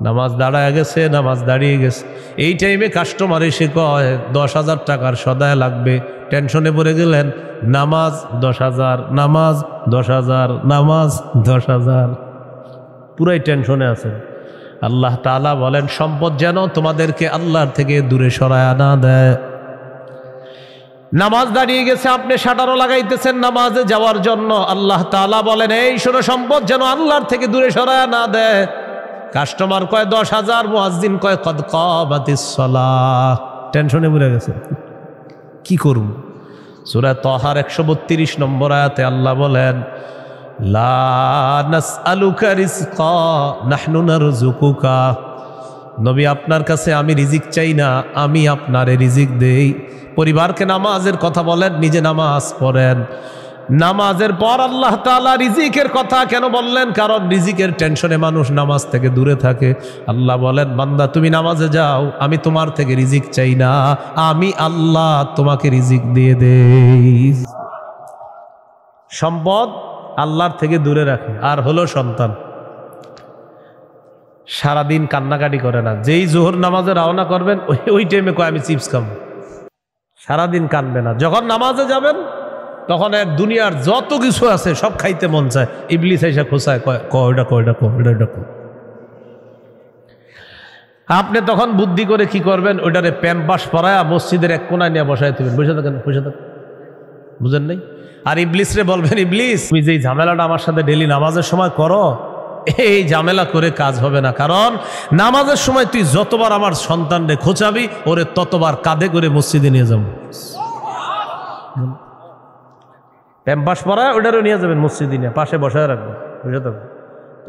নামাজ দাঁড়ায় গেছে, নামাজ দাঁড়িয়ে গেছে। এই টাইমে কাস্টমার এসে কয় 10,000 টাকার সদায় লাগবে, টেনশনে পড়ে গেলেন, নামাজ 10,000, নামাজ 10,000, নামাজ 10,000, পুরাই টেনশনে আছেন। আল্লাহ তাআলা বলেন, সম্পদ যেন তোমাদেরকে আল্লাহর থেকে দূরে সরায় না দেয়। নামাজ দাঁড়িয়ে গেছে, আপনি শাটারও লাগাইতেছেন নামাজে যাওয়ার জন্য, আল্লাহ তাআলা বলেন, এই শোনো, সম্পদ যেন আল্লাহর থেকে দূরে সরায় না দেয়। কাস্টমার কয় 10,000, মুয়াজ্জিন কয় কদ কামাতিস সালাহ, টেনশনে পড়ে গেছে, কি করব? সূরা তাহার 132 নম্বর আয়াতে আল্লাহ বলেন, লা নাসআলুকা রিজকা নাহনু নারযুকুকা, নবী আপনার কাছে আমি রিজিক চাই না, আমি আপনারে রিজিক দেই। পরিবারকে নামাজের কথা বলেন, নিজে নামাজ পড়েন। নামাজের পর আল্লাহ তাআলা রিজিকের কথা কেন বললেন? কারণ রিজিকের টেনশনে মানুষ নামাজ থেকে দূরে থাকে। আল্লাহ বলেন, বান্দা তুমি নামাজে যাও, আমি তোমার থেকে রিজিক চাই না, আমি আল্লাহ তোমাকে রিজিক দিয়ে দেই। সম্পদ আল্লাহর থেকে দূরে রাখে। আর হলো সন্তান, সারাদিন কান্নাকাটি করে না, যেই জোহর নামাজে রওনা করবেন ওই টাইমে কয় আমি চিপস খাবো, সারাদিন কানবে না। যখন নামাজে যাবেন তখন এক দুনিয়ার যত কিছু আছে সব খাইতে মন চায়, ইবলিস এসে খোঁচায়, কয়টা কয়টা কয়টা। আপনি তখন বুদ্ধি করে কি করবেন, ওইটারে প্যাম্পাস পরায়া মসজিদের এক কোনায় নিয়ে বসায় দেবেন, বসে থাকেন, বসে থাকেন, বুঝেন নাই? আর ইবলিস রে বলবেন, ইবলিস তুমি যেই ঝামেলাটা আমার সাথে ডেলি নামাজের সময় করো, এই ঝামেলা করে কাজ হবে না। কারণ নামাজের সময় তুই যতবার আমার সন্তানরে খোঁচাবি, ওরে ততবার কাঁধে করে মসজিদে নিয়ে যাবো। প্যাম্পাস পরায় ওটারও নিয়ে যাবেন মসজিদে, নিয়ে পাশে বসায় রাখবেন, বুঝে থাকবেন।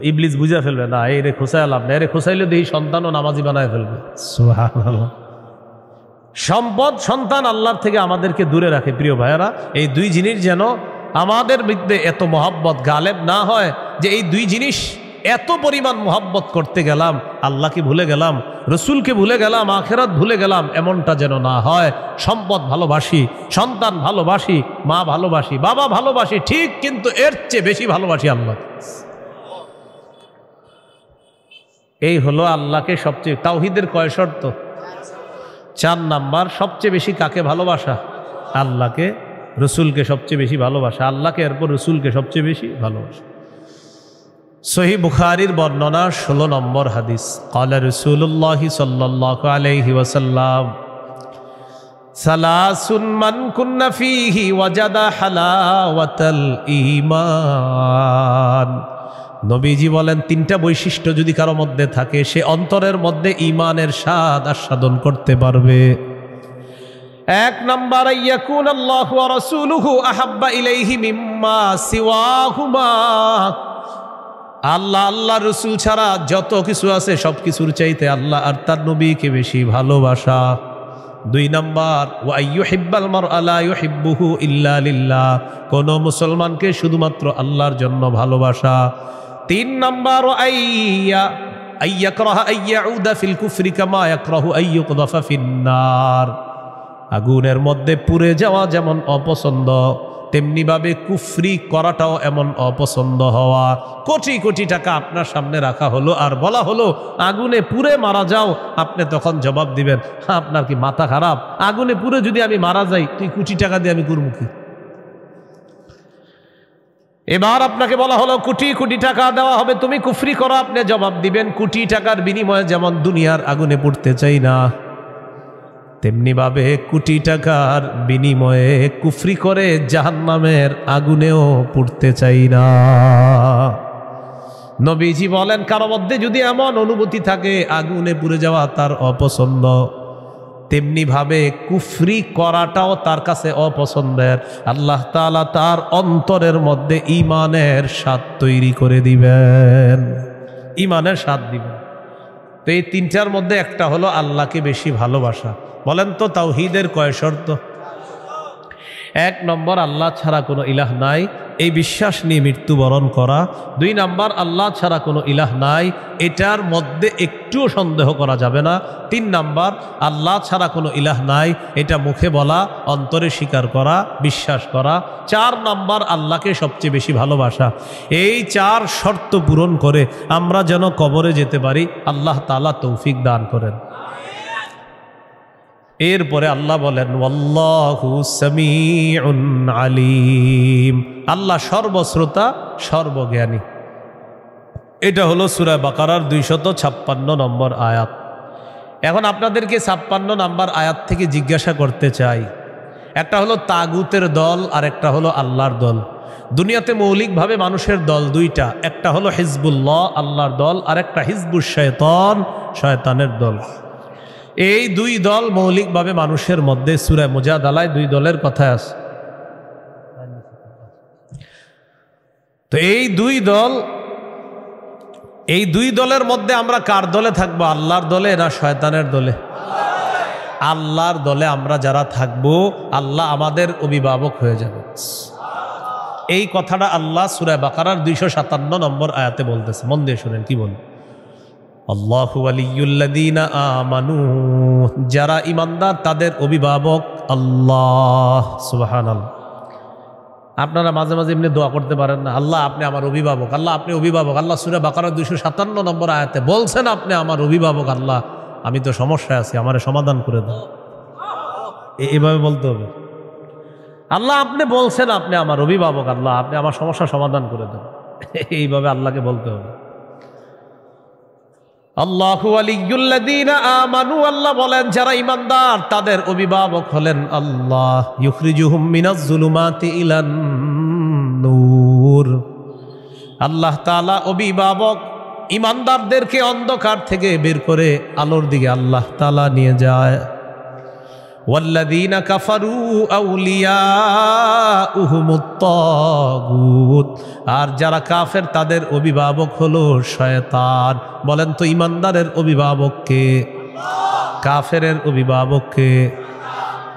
ইবলিস বুঝে ফেলবে, না এই রে খোঁচায় লাভ না, এরে খোঁচাইলে দেখি সন্তানও নামাজি বানায় ফেলবে। সুবহানাল্লাহ। সম্পদ, সন্তান আল্লাহর থেকে আমাদেরকে দূরে রাখে। প্রিয় ভাইয়েরা, এই দুই জিনিস যেন আমাদের মধ্যে এত মহব্বত গালেব না হয় যে এই দুই জিনিস এত পরিমাণ মহব্বত করতে গেলাম, আল্লাহকে ভুলে গেলাম, রসুলকে ভুলে গেলাম, আখেরাত ভুলে গেলাম, এমনটা যেন না হয়। সম্পদ ভালোবাসি, সন্তান ভালোবাসি, মা ভালোবাসি, বাবা ভালোবাসি, ঠিক, কিন্তু এর চেয়ে বেশি ভালোবাসি আল্লাহ। এই হলো আল্লাহকে সবচেয়ে, তাওহীদের কয় শর্ত? 4 নাম্বার। সবচেয়ে বেশি কাকে ভালোবাসা? আল্লাহকে, রসুলকে সবচেয়ে বেশি ভালোবাসা, আল্লাহকে, এরপর রসুলকে সবচেয়ে বেশি ভালোবাসা। সহিহ বুখারীর বর্ণনা 16 নম্বর হাদিস, ক্বালা রাসূলুল্লাহ সাল্লাল্লাহু আলাইহি ওয়াসাল্লাম, সালাসুন মান কুন্না ফীহি ওয়াজাদা হালাওয়াতাল ঈমান। নবীজি বলেন, 3টা বৈশিষ্ট্য যদি কারো মধ্যে থাকে, সে অন্তরের মধ্যে ঈমানের স্বাদ আস্বাদন করতে পারবে। 1 নাম্বার, ইয়াকুন আল্লাহু ওয়া রাসূলুহু আহাব্বা ইলাইহি মিম্মা সিওয়াহুমা, আল্লাহ, আল্লাহ রসুল ছাড়া যত কিছু আছে সব কিছুর চাইতে আল্লাহ আর তার নবীকে বেশি ভালোবাসা। 2 নাম্বার, ওয়া ইউহিব্বাল মারআ লা ইউহিব্বুহু ইল্লা লিল্লাহ, কোন মুসলমানকে শুধুমাত্র আল্লাহর জন্য ভালোবাসা। 3 নাম্বার, আইয়াকরাহা আইয়াউদা ফিল কুফরি কামা ইয়াকরাহু আইয়ুকযাফা ফিন্নার, আগুনের মধ্যে পুড়ে যাওয়া যেমন অপছন্দ, তেমনিভাবে কুফরি করাটাও এমন অপছন্দ হওয়া। কোটি কোটি টাকা আপনার সামনে রাখা হলো আর বলা হলো আগুনে পুড়ে মারা যাও, আপনি তখন জবাব দিবেন, আপনার কি মাথা খারাপ? আগুনে পুড়ে যদি আমি মারা যাই, তুই কোটি টাকা দিয়ে আমি করবো কি? এবার আপনাকে বলা হলো কোটি কোটি টাকা দেওয়া হবে, তুমি কুফরি করো, আপনি জবাব দিবেন, কোটি টাকার বিনিময়ে যেমন দুনিয়ার আগুনে পুড়তে চাই না, তেমনিভাবে কোটি টাকার বিনিময়ে কুফরি করে জাহান্নামের আগুনেও পুড়তে চাই না। নবীজি বলেন, কারো মধ্যে যদি এমন অনুভূতি থাকে আগুনে পুড়ে যাওয়া তার অপছন্দ, তেমনিভাবে কুফরি করাটাও তার কাছে অপছন্দের। আল্লাহ তাআলা তার অন্তরের মধ্যে ঈমানের স্বাদ তৈরি করে দিবেন, ঈমানের স্বাদ দিবেন। তো এই তিনটার মধ্যে একটা হলো আল্লাহকে বেশি ভালোবাসা। বলেন তো তাওহীদের কয় শর্ত? 1 নম্বর আল্লাহ ছাড়া কোনো ইলাহ নাই, এই বিশ্বাস নিয়ে মৃত্যুবরণ করা। 2 নম্বর আল্লাহ ছাড়া কোনো ইলাহ নাই, এটার মধ্যে একটুও সন্দেহ করা যাবে না। 3 নম্বর আল্লাহ ছাড়া কোনো ইলাহ নাই, এটা মুখে বলা, অন্তরে স্বীকার করা, বিশ্বাস করা। 4 নম্বর আল্লাহকে সবচেয়ে বেশি ভালোবাসা। এই 4 শর্ত পূরণ করে আমরা যেন কবরে যেতে পারি, আল্লাহ তাআলা তৌফিক দান করেন। এরপরে আল্লাহ বলেন ওয়াল্লাহু সামিউন আলিম, আল্লাহ সর্বশ্রোতা সর্বজ্ঞানী। এটা হলো সূরা বাকারার 256 নম্বর আয়াত। এখন আপনাদেরকে 56 নম্বর আয়াত থেকে জিজ্ঞাসা করতে চাই, একটা হলো তাগুতের দল আর একটা হলো আল্লাহর দল। দুনিয়াতে মৌলিকভাবে মানুষের দল দুইটা, একটা হলো হিজবুল্লাহ আল্লাহর দল, আর একটা হিজবুশ শয়তান শয়তানের দল। এই 2 দল মৌলিকভাবে মানুষের মধ্যে সূরা মুজাদালায় 2 দলের কথা আছে। তো এই 2 দলের মধ্যে আমরা কার দলে থাকবো? আল্লাহর দলে না শয়তানের দলে? আল্লাহর দলে আমরা যারা থাকবো, আল্লাহ আমাদের অভিভাবক হয়ে যাবে। এই কথাটা আল্লাহ সূরা বাকারার 257 নম্বর আয়াতে বলতেছে। মন দিয়ে শুনেন কি বল, আল্লাহু ওয়ালিয়ুল্লাযীনা আমানু, যারা ঈমানদার তাদের অভিভাবক আল্লাহ। সুবহানাল্লাহ। আপনারা মাঝে মাঝে এমনি দোয়া করতে পারেন না, আল্লাহ আপনি আমার অভিভাবক, আল্লাহ আপনি অভিভাবক। আল্লাহ সূরা বাকারার 257 নম্বর আয়াতে বলছেন আপনি আমার অভিভাবক। আল্লাহ আমি তো সমস্যায় আছি, আমারে সমাধান করে দাও। এইভাবে বলতে হবে, আল্লাহ আপনি বলছেন আপনি আমার অভিভাবক, আল্লাহ আপনি আমার সমস্যা সমাধান করে দেন। এইভাবে আল্লাহকে বলতে হবে। আল্লাহু ওয়ালিয়ুল্লাযীনা আমানু, আল্লাহ বলেন যারা ঈমানদার তাদের অভিভাবক হলেন আল্লাহ। ইউখরিজুহুম মিনাজ যুলুমাতি ইলান নূর, আল্লাহ তাআলা অভিভাবক ঈমানদারদেরকে অন্ধকার থেকে বের করে আলোর দিকে আল্লাহ তাআলা নিয়ে যায়। ওয়াল্লাযীনা কাফারু আউলিয়াউহুমুত তাগুত, আর যারা কাফের তাদের অভিভাবক হলো শয়তান। বলেন তো ঈমানদারের অভিভাবক কে? কাফেরের অভিভাবক কে?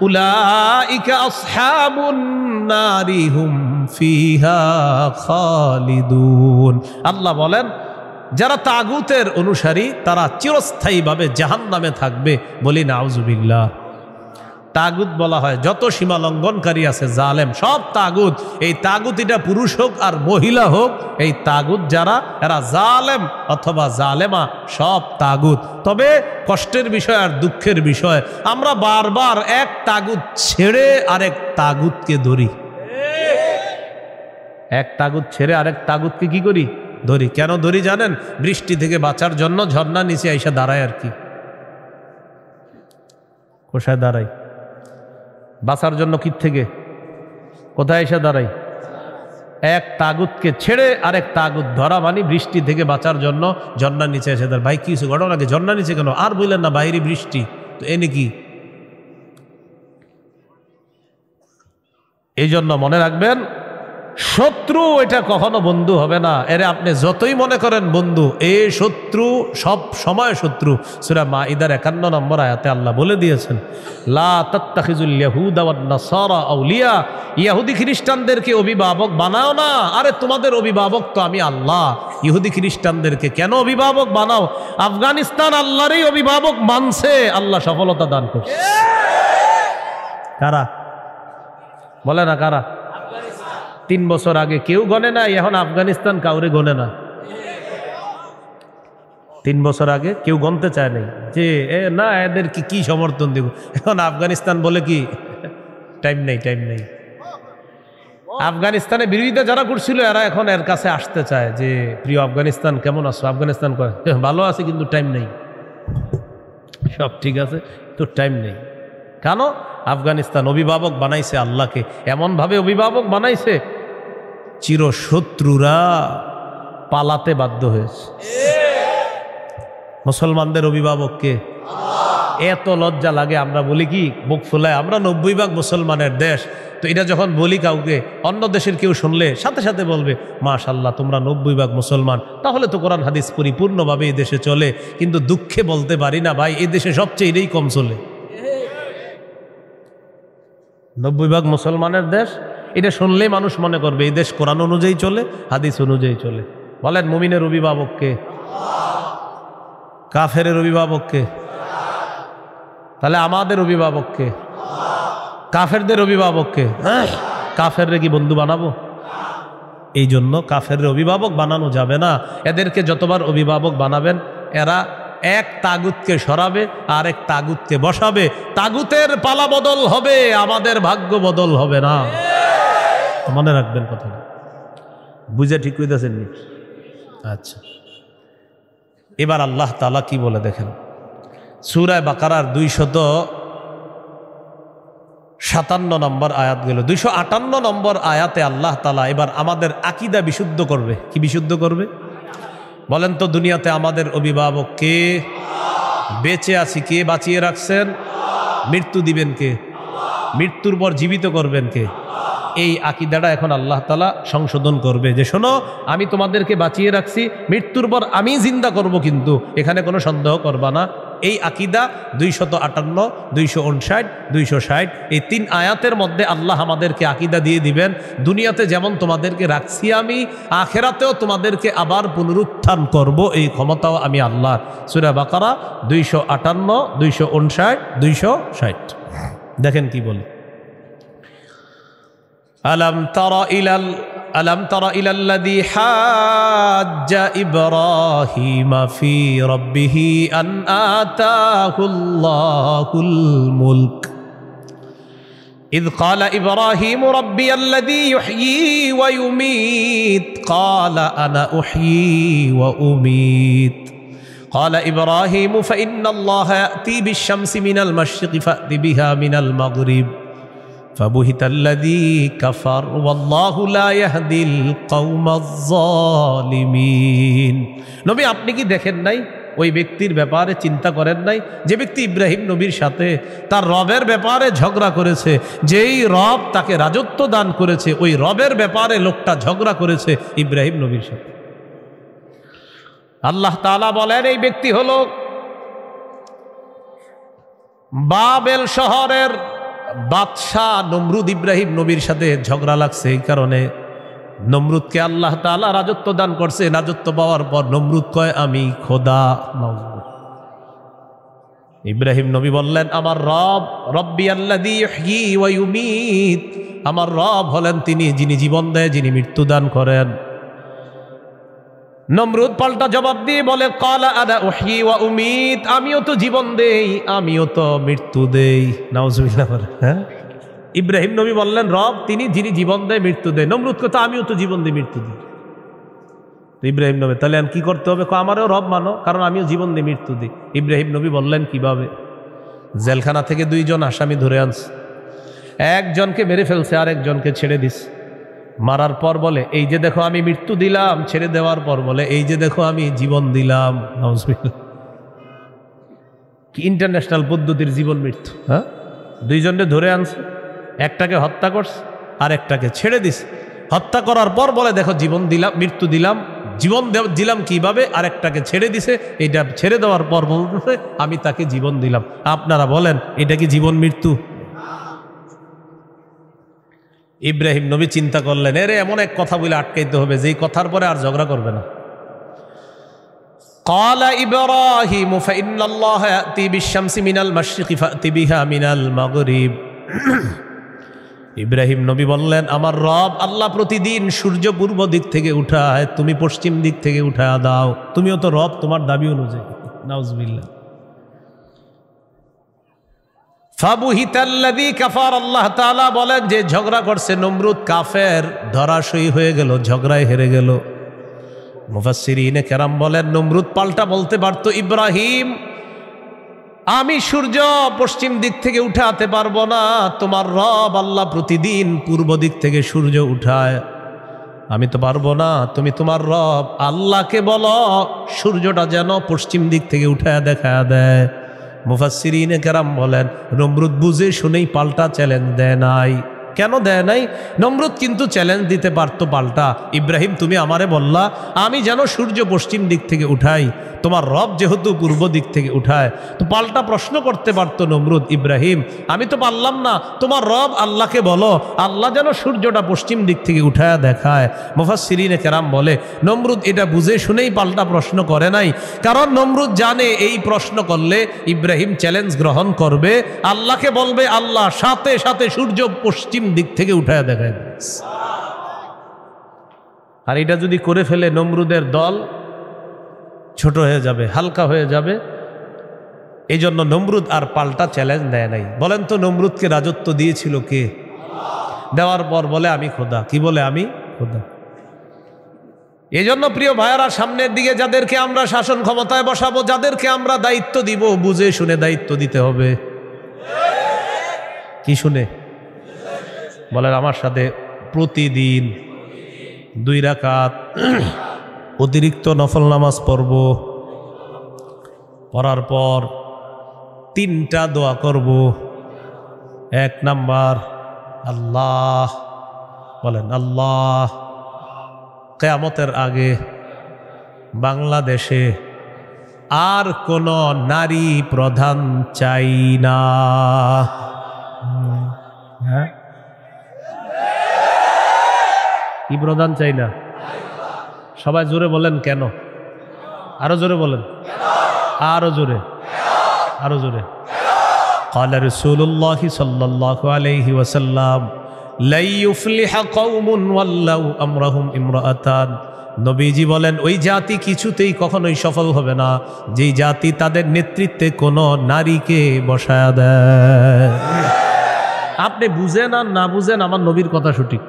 উলাইকা আসহাবুন নারি হুম ফিহা খালিদুন, আল্লাহ বলেন যারা তাগুতের অনুসারী তারা চিরস্থায়ীভাবে জাহান্নামে থাকবে। বলি নাউজুবিল্লাহ। তাগুত বলা হয় যত সীমা লঙ্ঘনকারী আছে জালেম, সব তাগুত। এই তাগুত এটা পুরুষ হোক আর মহিলা হোক, এই তাগুত যারা এরা জালেম অথবা জালেমা, সব তাগুত। তবে কষ্টের বিষয় আর দুঃখের বিষয়, আমরা বারবার এক তাগুত ছেড়ে আরেক তাগুতকে ধরি। এক তাগুত ছেড়ে আরেক তাগুতকে কি করি? ধরি। কেন ধরি জানেন? বৃষ্টি থেকে বাঁচার জন্য ঝর্ণা নিচে এসে দাঁড়ায় আর কি। কোথায় দাঁড়াই? বাঁচার জন্য কি থেকে কোথায় এসে দাঁড়াই? এক তাগুতকে ছেড়ে আরেক তাগুত ধরা, মানে বৃষ্টি থেকে বাঁচার জন্য ঝর্ণার নিচে এসে দাঁড়ায়। ভাই কিছু ঘটনাকে ঝর্ণার নিচে কেন? আর বললেন না বাইরে বৃষ্টি, তো এনে কি? এই জন্য মনে রাখবেন, শত্রু এটা কখনো বন্ধু হবে না। এরে আপনি যতই মনে করেন বন্ধু, এই শত্রু সব সময় শত্রু। সূরা মাঈদার 51 নম্বর আয়াতে আল্লাহ বলে দিয়েছেন, লা তাত্তাখিজুল ইয়াহুদা ওয়ান নাসারা আউলিয়া, ইহুদি খ্রিস্টানদেরকে অভিভাবক বানাও না। আরে তোমাদের অভিভাবক তো আমি আল্লাহ। ইহুদি খ্রিস্টানদেরকে কেন অভিভাবক বানাও? আফগানিস্তান আল্লাহরই অভিভাবক মানছে, আল্লাহ সফলতা দান করছে। কারা? বলে না কারা? 3 বছর আগে কেউ গনে না, এখন আফগানিস্তান কাউরে গনে না। 3 বছর আগে কেউ গনতে চায় নাই যে না এদের কি সমর্থন দেব। এখন আফগানিস্তান বলে কি টাইম নেই, টাইম নেই। আফগানিস্তানে বিরোধিতা যারা করছিল এরা এখন এর কাছে আসতে চায় যে প্রিয় আফগানিস্তান কেমন আছো? আফগানিস্তান কয় ভালো আছে কিন্তু টাইম নেই। সব ঠিক আছে তো টাইম নেই। কেন? আফগানিস্তান অভিভাবক বানাইছে আল্লাহকে, এমনভাবে অভিভাবক বানাইছে চিরশত্রুরা পালাতে বাধ্য হয়েছে। মুসলমানদের অভিভাবক কে? এত লজ্জা লাগে, আমরা বলি কি বুক ফুলায়, আমরা 90% মুসলমানের দেশ, তো এটা যখন বলি কাউকে, অন্য দেশের কেউ শুনলে সাথে সাথে বলবে মাশাআল্লাহ তোমরা 90% মুসলমান, তাহলে তো কোরআন হাদিস পরিপূর্ণভাবে এই দেশে চলে। কিন্তু দুঃখে বলতে পারি না ভাই, এই দেশে সবচেয়ে এটাই কম চলে। 90% মুসলমানের দেশ, এটা শুনলেই মানুষ মনে করবে এই দেশ কোরআন অনুযায়ী চলে, হাদিস অনুযায়ী চলে। বলেন মুমিনের অভিভাবককে? কাফেরের অভিভাবককে? তাহলে আমাদের অভিভাবককে? কাফেরদের অভিভাবককে? কাফেররে কি বন্ধু বানাবো? এই জন্য কাফেরের অভিভাবক বানানো যাবে না। এদেরকে যতবার অভিভাবক বানাবেন, এরা এক তাগুতকে সরাবে আর এক তাগুতকে বসাবে। তাগুতের পালা বদল হবে, আমাদের ভাগ্য বদল হবে না। মনে রাখবেন কথা, বুঝে ঠিক হইতেছেন নি? আচ্ছা, এবার আল্লাহ তাআলা কি বলে দেখেন, সূরা বাকারার 257 নম্বর আয়াত গেল, 258 নম্বর আয়াতে আল্লাহ তাআলা এবার আমাদের আকীদা বিশুদ্ধ করবে। কি বিশুদ্ধ করবে বলেন তো? দুনিয়াতে আমাদের অভিভাবক কে? বেঁচে আছি কে বাঁচিয়ে রাখছেন? মৃত্যু দিবেন কে? মৃত্যুর পর জীবিত করবেন কে? এই আকীদাটা এখন আল্লাহ তাআলা সংশোধন করবে যে শোনো, আমি তোমাদেরকে বাঁচিয়ে রাখছি, মৃত্যুর পর আমি জিন্দা করব, কিন্তু এখানে কোনো সন্দেহ করবা না। এই আকীদা 258, 259, 260 এই 3 আয়াতের মধ্যে আল্লাহ আমাদেরকে আকীদা দিয়ে দিবেন, দুনিয়াতে যেমন তোমাদেরকে রাখছি আমি, আখিরাতেও তোমাদেরকে আবার পুনরুত্থান করব, এই ক্ষমতাও আমি আল্লাহর। সূরা বাকারা 258, 259, 260 দেখেন কি বলে, ألم تر إلى الذي حاج إبراهيم في ربه أن آتاه الله الملك إذ قال إبراهيم ربي الذي يحيي ويميت قال أنا أحيي وأميت قال إبراهيم فإن الله يأتي بالشمس من المشرق فأت بها من المغرب فبهت الذي كفر والله لا يهدي القوم الظالمين। নবী আপনি কি দেখেন নাই, ওই ব্যক্তির ব্যাপারে চিন্তা করেন নাই যে ব্যক্তি ইব্রাহিম নবীর সাথে তার রবের ব্যাপারে ঝগড়া করেছে, যেই রব তাকে রাজত্ব দান করেছে, ওই রবের ব্যাপারে লোকটা ঝগড়া করেছে ইব্রাহিম নবীর সাথে। আল্লাহ তাআলা বলেন এই ব্যক্তি হলো বাবেল শহরের বাদশাহ নমরুদ। ইব্রাহিম নবীর সাথে ঝগড়া লাগছে, এই কারণে নমরুদকে আল্লাহ তাআলা রাজত্ব দান করছে। রাজত্ব পাওয়ার পর নমরুদ কয় আমি খোদা। ইব্রাহিম নবী বললেন আমার রব, রব্বি আল্লাযী ইহয়ী ওয়া ইউমীত, আমার রব হলেন তিনি যিনি জীবন দেয়, যিনি মৃত্যু দান করেন। নমরুদ পাল্টা জবাব দিয়ে বলে ক্বালা আনা উহয়ী ওয়া উমীত, আমিও তো জীবন দেই, আমিও তো মৃত্যু দেই। নাউজুবিল্লাহ। হ্যাঁ, ইব্রাহিম নবী বললেন রব তিনি যিনি জীবন দেয় মৃত্যু দেয়। নমরুদ কথা আমিও তো জীবন দিই মৃত্যু দিই। তো ইব্রাহিম নবী তাহলে কি করতে হবে? আমারও রব মানো, কারণ আমিও জীবন দিই মৃত্যু দিই। ইব্রাহিম নবী বললেন কিভাবে? জেলখানা থেকে 2 জন আসামি ধরে আনছে, একজনকে মেরে ফেলছে আর একজনকে ছেড়ে দিছে। মারার পর বলে এই যে দেখো আমি মৃত্যু দিলাম, ছেড়ে দেওয়ার পর বলে এই যে দেখো আমি জীবন দিলাম। কি ইন্টারন্যাশনাল পদ্ধতির জীবন মৃত্যু! হ্যাঁ, 2 জনকে ধরে আনছে, একটাকে হত্যা করছে আর একটাকে ছেড়ে দিছে। হত্যা করার পর বলে দেখো জীবন দিলাম, মৃত্যু দিলাম, জীবন দিলাম কিভাবে? আর একটাকে ছেড়ে দিছে। এটা ছেড়ে দেওয়ার পর বলতেছে আমি তাকে জীবন দিলাম। আপনারা বলেন এটা কি জীবন মৃত্যু? ইব্রাহিম নবী চিন্তা করলেন এরে এমন এক কথা বলে আটকাইতে হবে যেই কথার পরে আর ঝগড়া করবে না। ক্বালা ইব্রাহিম ফাইন্নাল্লাহা ইয়াতি বিশ-শামসি মিনাল মাশরিকি ফাতি বিহা মিনাল মাগরিব। ইব্রাহিম নবী বললেন আমার রব আল্লাহ প্রতিদিন সূর্য পূর্ব দিক থেকে উঠায়, তুমি পশ্চিম দিক থেকে উঠায় দাও। তুমিও তো রব, তোমার দাবি অনুযায়ী। নাউজুবিল্লাহ। ফাবুহিতাল্লাযী কাফার, আল্লাহ তাআলা বলেন যে ঝগড়া করছে নমরুদ কাফের, ধরাশয়ী হয়ে গেল, ঝগড়ায় হেরে গেল। মুফাসসিরিনে কেরাম বলেন নমরুদ পাল্টা বলতে পারতো ইব্রাহিম আমি সূর্য পশ্চিম দিক থেকে উঠাতে পারবো না, তোমার রব আল্লাহ প্রতিদিন পূর্ব দিক থেকে সূর্য উঠায়, আমি তো পারবো না। তুমি তোমার রব আল্লাহকে বলো সূর্যটা যেন পশ্চিম দিক থেকে উঠায় দেখা দেয়। মুফাসসিরিনে কেরাম বলেন নমরুদ বুঝে শুনেই পাল্টা চ্যালেঞ্জ দেয় নাই। কেন দেয় নাই? নমরুদ কিন্তু চ্যালেঞ্জ দিতে পারতো পাল্টা, ইব্রাহিম তুমি আমারে বললা আমি যেন সূর্য পশ্চিম দিক থেকে উঠাই, তোমার রব যেহেতু পূর্ব দিক থেকে উঠায়, তো পাল্টা প্রশ্ন করতে পারতো নমরুদ, ইব্রাহিম আমি তো পারলাম না, তোমার রব আল্লাহকে বলো আল্লাহ যেন সূর্যটা পশ্চিম দিক থেকে উঠায় দেখায়। মুফাসসিরিনে কেরাম বলে নমরুদ এটা বুঝে শুনেই পাল্টা প্রশ্ন করে নাই, কারণ নমরুদ জানে এই প্রশ্ন করলে ইব্রাহিম চ্যালেঞ্জ গ্রহণ করবে, আল্লাহকে বলবে আল্লাহ সাথে সাথে সূর্য পশ্চিম দিক থেকে উঠায় দেখায়। আর এটা যদি করে ফেলে নমরুদের দল ছোট হয়ে যাবে, হালকা হয়ে যাবে। এই জন্য নমরুদ আর পাল্টা চ্যালেঞ্জ দেয় নাই। বলেন তো নমরুদকে রাজত্ব দিয়েছিল কে? দেওয়ার পর বলে আমি খোদা। কি বলে? আমি খোদা। এই জন্য প্রিয় ভাইয়ারা, সামনের দিকে যাদেরকে আমরা শাসন ক্ষমতায় বসাবো, যাদেরকে আমরা দায়িত্ব দিব, বুঝে শুনে দায়িত্ব দিতে হবে। কি শুনে? বলেন আমার সাথে, প্রতিদিন 2 রাকাত অতিরিক্ত নফল নামাজ পড়ব, পড়ার পর 3টা দোয়া করব। 1 নাম্বার আল্লাহ, বলেন আল্লাহ কিয়ামতের আগে বাংলাদেশে আর কোন নারী প্রধান চাই না। হ্যাঁ, কি প্রধান চাই না? সবাই জোরে বলেন কেন? আরো জোরে বলেন, আরো জোরে, আরো জোরে। قال رسول الله صلى الله عليه وسلم لا يفلح قوم ولوا امرهم امرأتان। নবীজি বলেন ওই জাতি কিছুতেই কখনোই সফল হবে না যেই জাতি তাদের নেতৃত্বে কোনো নারীকে বসায়া দেয়। আপনি বুঝেন আর না বুঝেন, আমার নবীর কথা সঠিক।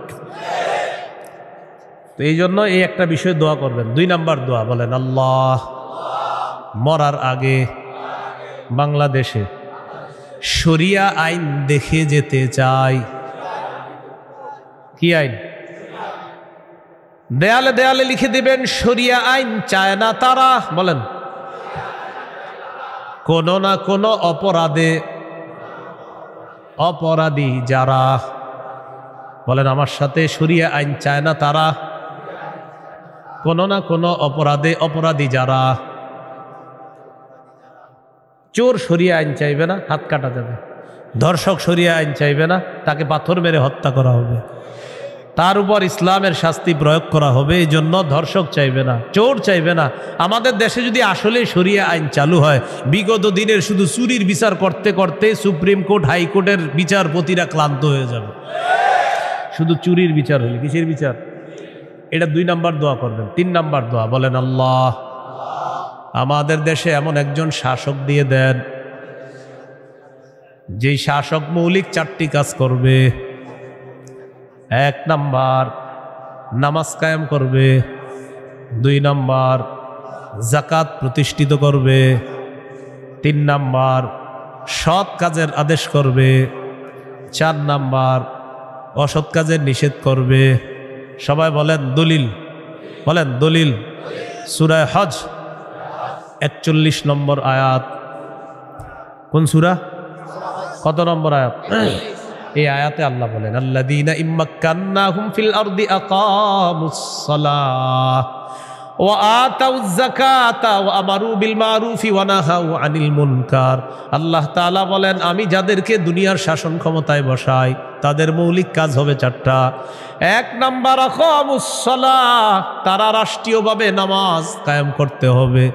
তো এই জন্য এই একটা বিষয় দোয়া করবেন। 2 নাম্বার দোয়া, বলেন আল্লাহ মরার আগে বাংলাদেশে শরিয়া আইন দেখে যেতে চাই। কি আইন? দেয়ালে দেয়ালে লিখে দিবেন শরিয়া আইন চায় না তারা। বলেন কোন না কোন অপরাধী যারা, বলেন আমার সাথে, শরিয়া আইন চায় না তারা, কোন না কোন অপরাধী যারা। চোর শরিয়া আইন চাইবে না, হাত কাটা যাবে। ধর্ষক শরিয়া আইন চাইবে না, তাকে পাথর মেরে হত্যা করা হবে, তার উপর ইসলামের শাস্তি প্রয়োগ করা হবে। এই জন্য ধর্ষক চাইবে না, চোর চাইবে না। আমাদের দেশে যদি আসলে শরিয়া আইন চালু হয়, বিগত দিনের শুধু চুরির বিচার করতে করতে সুপ্রিম কোর্ট হাইকোর্টের বিচারপতিরা ক্লান্ত হয়ে যাবে। শুধু চুরির বিচার হলে, কিসের বিচার? এটা 2 নাম্বার দোয়া করবেন। 3 নাম্বার দোয়া, বলেন আল্লাহ আমাদের দেশে এমন একজন শাসক দিয়ে দেন যেই শাসক মৌলিক 4টি কাজ করবে। 1 নাম্বার নামাজ কায়েম করবে, 2 নাম্বার যাকাত প্রতিষ্ঠিত করবে, 3 নাম্বার সৎ কাজের আদেশ করবে, 4 নাম্বার অসৎ কাজের নিষেধ করবে। সবাই বলেন দলিল, বলেন দলিল। সূরা হজ 41 নম্বর আয়াত। কোন সূরা? কত নম্বর আয়াত? এই আয়াতে আল্লাহ বলেন আল্লাযীনা ইম্মাক্কান্নাহুম ফিল আরদি আকামুস সালাহ ওয়া আতাউয যাকাতা ওয়া আমারু বিল মারুফি ওয়া নাহাউ আনিল মুনকার। আল্লাহ তাআলা বলেন আমি যাদেরকে দুনিয়ার শাসন ক্ষমতায় বসাই তাদের মৌলিক কাজ হবে 4টা। 1 নাম্বার আকামুস সালাহ, তারা রাষ্ট্রীয়ভাবে নামাজ কায়েম করতে হবে।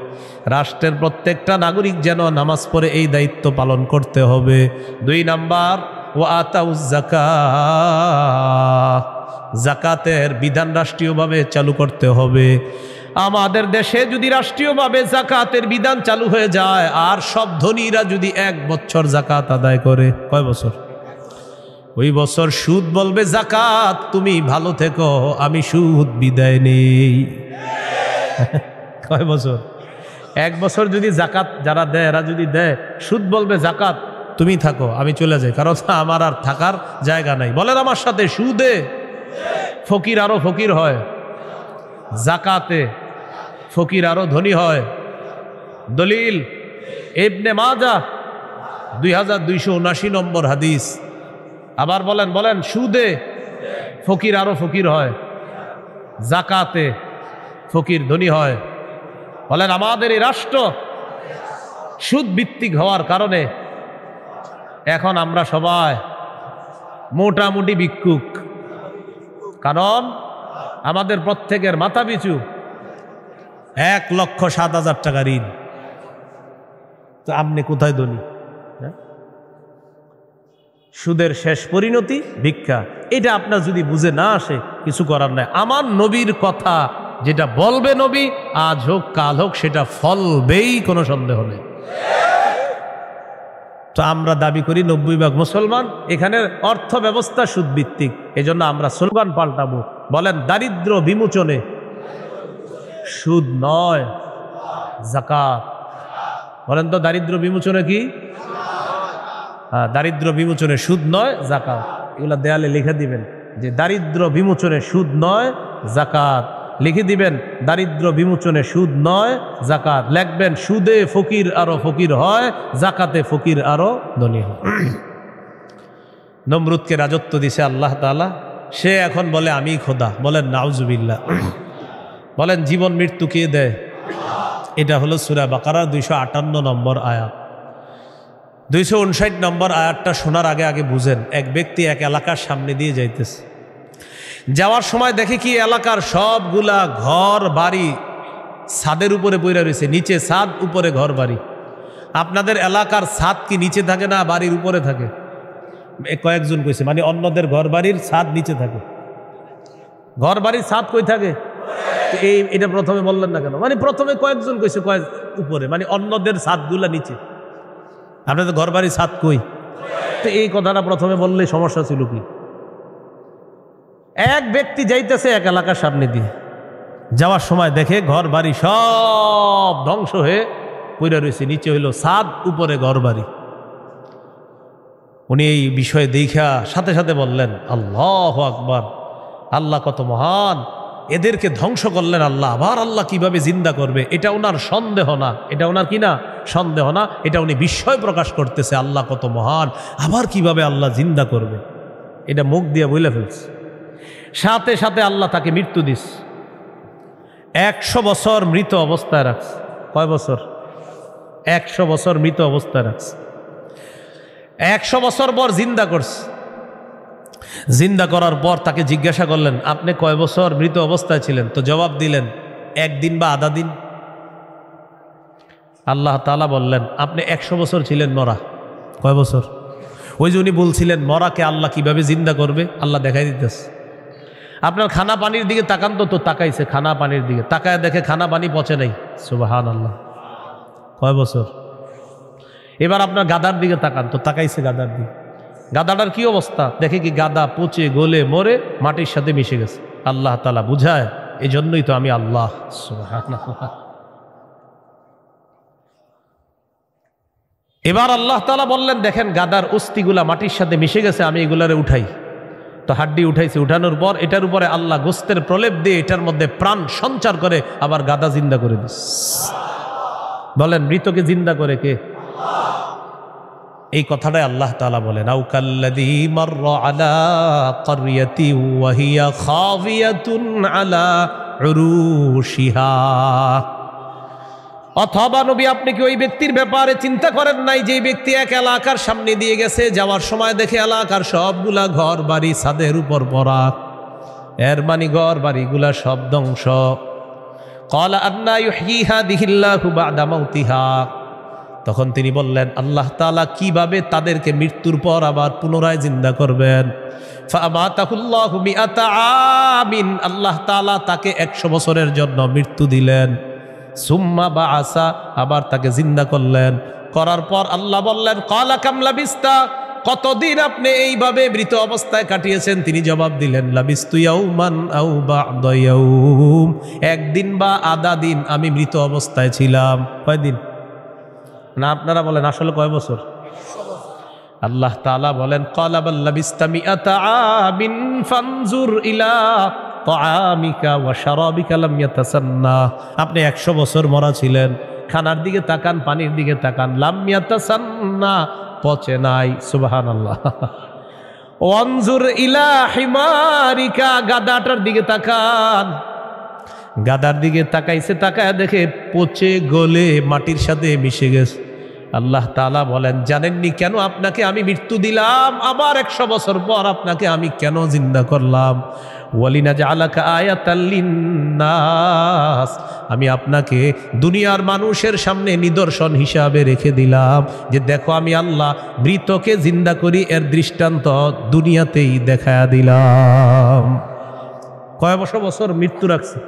রাষ্ট্রের প্রত্যেকটা নাগরিক যেন নামাজ পড়ে, এই দায়িত্ব পালন করতে হবে। 2 নাম্বার ওয়া আতাউয যাকাত, যাকাতের বিধান রাষ্ট্রীয়ভাবে চালু করতে হবে। আমাদের দেশে যদি রাষ্ট্রীয়ভাবে যাকাতের বিধান চালু হয়ে যায় আর সব ধনীরা যদি 1 বছর যাকাত আদায় করে, কয় বছর? ওই বছর সুদ বলবে যাকাত তুমি ভালো থেকো, আমি সুদ বিদায় নেই। কয় বছর? 1 বছর যদি যাকাত যারা দেয় এরা যদি দেয়, সুদ বলবে যাকাত তুমি থাকো, আমি চলে যাই, কারণ আমার আর থাকার জায়গা নাই। বলেন আমার সাথে, সুদে ফকির আরো ফকির হয়, যাকাতে ফকির আরো ধনী হয়। দলিল ইবনে মাজাহ 2279 নম্বর হাদিস। আবার বলেন বলেন, সুদে ফকির আরো ফকির হয়, জাকাতে ফকির ধনী হয়। বলেন আমাদের এই রাষ্ট্র সুদ ভিত্তিক হওয়ার কারণে এখন আমরা সবাই মোটামুটি ভিক্ষুক। কারণ আমাদের প্রত্যেকের মাথা পিছু 1,07,000 টাকা ঋণ। তো আপনি কোথায় ধনী? সুদের শেষ পরিণতি ভিক্ষা। এটা আপনার যদি বুঝে না আসে কিছু করার নাই। আমার নবীর কথা যেটা বলবে নবী, আজ হোক কাল হোক সেটা ফলবেই, কোনো সন্দেহ নেই। তো আমরা দাবি করি 90% মুসলমান, এখানে অর্থ ব্যবস্থা সুদ ভিত্তিক। এজন্য আমরা স্লোগান পাল্টাবো, বলেন দারিদ্র বিমোচনে সুদ নয় যাকাত। বলেন তো দারিদ্র বিমোচনে কি? হ্যাঁ, দারিদ্র বিমোচনে সুদ নয় যাকাত। এগুলা দেয়ালে লিখে দিবেন যে দারিদ্র বিমোচনে সুদ নয় যাকাত। লিখে দিবেন দারিদ্র বিমোচনে সুদ নয় যাকাত। লিখবেন সুদে ফকির আরো ফকির হয়, যাকাতে ফকির আরো ধনী হয়। নমরুদকে রাজত্ব দিছে আল্লাহ তাআলা, সে এখন বলে আমি খোদা। বলেন নাউজুবিল্লাহ। বলেন জীবন মৃত্যু কে দেয়? এটা হলো সূরা বাকারা 258 নম্বর আয়াত। 259 নম্বর আয়াতটা শোনার আগে আগে বুঝেন। এক ব্যক্তি এক এলাকার সামনে দিয়ে যাইতেছে, যাওয়ার সময় দেখে কি এলাকার সবগুলা ঘর বাড়ি ছাদের উপরে পড়ে রয়েছে, নিচে ছাদ উপরে ঘর বাড়ি। আপনাদের এলাকার ছাদ কি নিচে থাকে না বাড়ির উপরে থাকে? কয়েকজন কইছে মানে অন্যদের ঘর বাড়ির ছাদ নিচে থাকে, ঘর বাড়ির ছাদ কই থাকে? এটা প্রথমে বললেন না কেন? মানে প্রথমে কয়েকজন কইছে কয়েক উপরে, মানে অন্যদের ছাদগুলা নিচে। আপনাদের ঘর বাড়ির ছাদ কই? তো এই কথাটা প্রথমে বললে সমস্যা ছিল কি? এক ব্যক্তি যাইতেছে এক এলাকার সামনে দিয়ে, যাওয়ার সময় দেখে ঘর বাড়ি সব ধ্বংস হয়ে পড়ে রয়েছে, নিচে হইল ছাদ উপরে ঘর বাড়ি। উনি এই বিষয়ে দেখা সাথে সাথে বললেন আল্লাহু আকবার, আল্লাহ কত মহান, এদেরকে ধ্বংস করলেন আল্লাহ, আবার আল্লাহ কিভাবে জিন্দা করবে এটা ওনার সন্দেহ না। এটা ওনার কি না? সন্দেহ না। এটা উনি বিস্ময় প্রকাশ করতেছে, আল্লাহ কত মহান, আবার কিভাবে আল্লাহ জিন্দা করবে, এটা মুখ দিয়ে বলে ফেলছে। সাথে সাথে আল্লাহ তাকে মৃত্যু দিস, 100 বছর মৃত অবস্থায় রাখছে। কয় বছর? 100 বছর মৃত অবস্থায় রাখছে। 100 বছর পর জিন্দা করছে। জিন্দা করার পর তাকে জিজ্ঞাসা করলেন আপনি কয় বছর মৃত অবস্থায় ছিলেন? তো জবাব দিলেন 1 দিন বা আধা দিন। আল্লাহ তাআলা বললেন আপনি 100 বছর ছিলেন মরা। কয় বছর? ওই যে উনি বলছিলেন মরাকে আল্লাহ কিভাবে জিন্দা করবে, আল্লাহ দেখাই দিতেছে। আপনার খানা পানির দিকে তাকান তো, তাকাইছে খানা পানির দিকে, তাকায় দেখে খানা পানি পচে নাই। সুবহানাল্লাহ। কয় বছর? এবার আপনার গাদার দিকে তাকান তো, তাকাইছে গাদার দিকে, গাদাটার কি অবস্থা? দেখে কি গাদা পচে গলে মরে মাটির সাথে মিশে গেছে। আল্লাহ তাআলা বুঝায় এই জন্যই তো আমি আল্লাহ। সুবহানাল্লাহ। এবার আল্লাহ তাআলা বললেন দেখেন গাদার অস্থিগুলা মাটির সাথে মিশে গেছে, আমি এগুলারে উঠাই। তো হাড্ডি উঠাইছে, উঠানোর পর এটার উপরে আল্লাহ গোস্তের প্রলেপ দিয়ে এটার মধ্যে প্রাণ সঞ্চার করে আবার গাদা জিন্দা করে দিস। বলেন মৃতকে জিন্দা করে কে? এই কথাটাই আল্লাহ তাআলা বলেন আও কাল্লাযী মাররা আলা ক্বরিয়াতি ওয়া হিয়া খাবিয়াতুন আলা উরুশিহা। অথবা নবী আপনি কি ওই ব্যক্তির ব্যাপারে চিন্তা করেন নাই যে ব্যক্তি এক এলাকার সামনে দিয়ে গেছে, যাওয়ার সময় দেখে এলাকার সবগুলা ঘর বাড়ি ছাদের উপর পড়া, এর মানে ঘর বাড়িগুলা সব ধ্বংস। ক্বালা আন্না ইউহয়ী হাযিহিল্লাহু বা'দা মাউতিহা। তখন তিনি বললেন আল্লাহ তাআলা কিভাবে তাদেরকে মৃত্যুর পর আবার পুনরায় জিন্দা করবেন। ফাআমাতাহুল্লাহু মিআতা আমিন। আল্লাহ তাআলা তাকে 100 বছরের জন্য মৃত্যু দিলেন। সুম্মা বাআসা, আবার তাকে জিন্দা করলেন। করার পর আল্লাহ বললেন ক্বালা কাম লাবিস্তা, কতদিন আপনি এইভাবে মৃত অবস্থায় কাটিয়েছেন? তিনি জবাব দিলেন লাবিস্তু ইয়াওমান আও বা'দা ইয়াওম, একদিন বা আধা দিন আমি মৃত অবস্থায় ছিলাম। কয়দিন? না আপনারা বলেন আসলে কয় বছর? আল্লাহ তাআলা বলেন ক্বালা বাল লাবিস্তা মিআতা আমিন ফানজুর ইলা তাআমিকা ওয়া শারাবিকা লাম ইয়াতাসান্না। আপনি 100 বছর মরা ছিলেন, খানার দিকে তাকান, পানির দিকে তাকান। লাম ইয়াতাসান্না, পচে নাই। সুবহানাল্লাহ। ওয়ানজুর ইলা হিমারিকা, গাদাটার দিকে তাকান। গাদার দিকে তাকাইছে, তাকায় দেখে পচে গলে মাটির সাথে মিশে গেছে। আল্লাহ তাআলা বলেন, জানেননি কেন আপনাকে আমি মৃত্যু দিলাম, আবার 100 বছর পর আপনাকে আমি কেন জিন্দা করলাম? ওয়ালিনাজআলাকা আয়াতাল লিন্নাস, আমি আপনাকে দুনিয়ার মানুষের সামনে নিদর্শন হিসাবে রেখে দিলাম যে দেখো আমি আল্লাহ মৃতকে জিন্দা করি, এর দৃষ্টান্ত দুনিয়াতেই দেখায়া দিলাম। কয় বছর মৃত্যু রাখছে,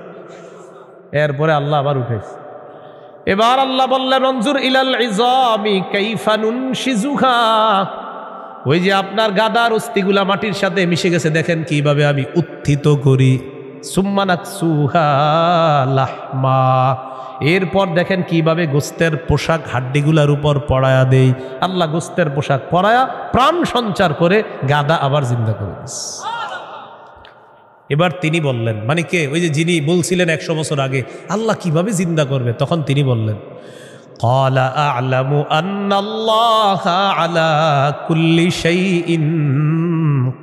এরপরে আল্লাহ আবার উঠেছে। এবার আল্লাহ বললেন, অনজুর ইলাল ইজামি কাইফা নুনশিজুহা, ওই যে আপনার গাদার অস্থিগুলা মাটির সাথে মিশে গেছে, দেখেন কিভাবে আমি উত্থিত করি। সুম্মা নাকসুহা লাহমা, এরপর দেখেন কিভাবে গোস্তের পোশাক হাড্ডিগুলার উপর পড়ায়া দেই। আল্লাহ গোস্তের পোশাক পরায়া প্রাণ সঞ্চার করে গাদা আবার জিন্দা করে দিচ্ছে। এবার তিনি বললেন, মানে কে? ওই যে যিনি বলছিলেন 100 বছর আগে আল্লাহ কিভাবে জিন্দা করবে, তখন তিনি বললেন, ক্বালা আ'লামু আন্নাল্লাহা আলা কুল্লি শাইইন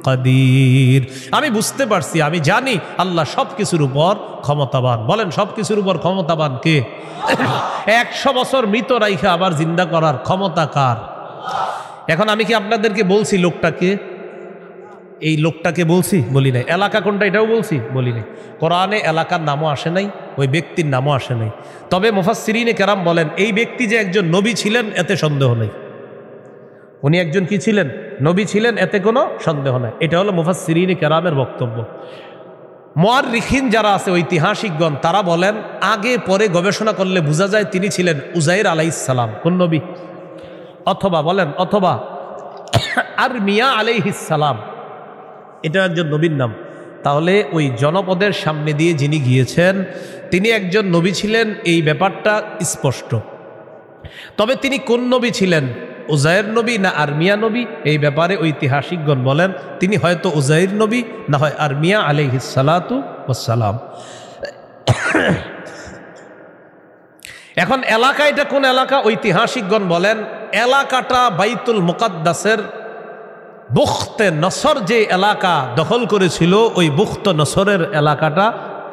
কাদির, আমি বুঝতে পারছি, আমি জানি আল্লাহ সব কিছুর উপর ক্ষমতাবান। বলেন সব কিছুর উপর ক্ষমতাবান কে? 100 বছর মৃত রাইখা আবার জিন্দা করার ক্ষমতা কার? এখন আমি কি আপনাদেরকে বলছি লোকটাকে? এই লোকটাকে বলছি? বলি নাই। এলাকা কোনটা এটাও বলছি? বলি নাই। কোরআনে এলাকার নামও আসে নাই, ওই ব্যক্তির নামও আসে নাই। তবে মুফাসসিরিনে কেরাম বলেন এই ব্যক্তি যে একজন নবী ছিলেন এতে সন্দেহ নেই। উনি একজন কি ছিলেন? নবী ছিলেন, এতে কোনো সন্দেহ নাই। এটা হলো মুফাসসিরিনে কেরামের বক্তব্য। মুআররিখিন যারা আছে, ঐতিহাসিকগণ, তারা বলেন আগে পরে গবেষণা করলে বোঝা যায় তিনি ছিলেন উজাইর আলাইহিস সালাম। কোন নবী? অথবা বলেন, অথবা আরমিয়া আলাইহিস সালাম, এটা একজন নবীর নাম। তাহলে ওই জনপদের সামনে দিয়ে যিনি গিয়েছেন তিনি একজন নবী ছিলেন, এই ব্যাপারটা স্পষ্ট। তবে তিনি কোন নবী ছিলেন, উজাইর নবী না আরমিয়া নবী, এই ব্যাপারে ঐতিহাসিকগণ বলেন তিনি হয়তো উজাইর নবী, না হয় আরমিয়া আলাইহিস সালাতু ওয়াস সালাম। এখন এলাকা, এটা কোন এলাকা? ঐতিহাসিকগণ বলেন এলাকাটা বাইতুল মুকাদ্দাসের বুখতে নসর যে এলাকা দখল করেছিল, ওই বুখত নসরের এলাকাটা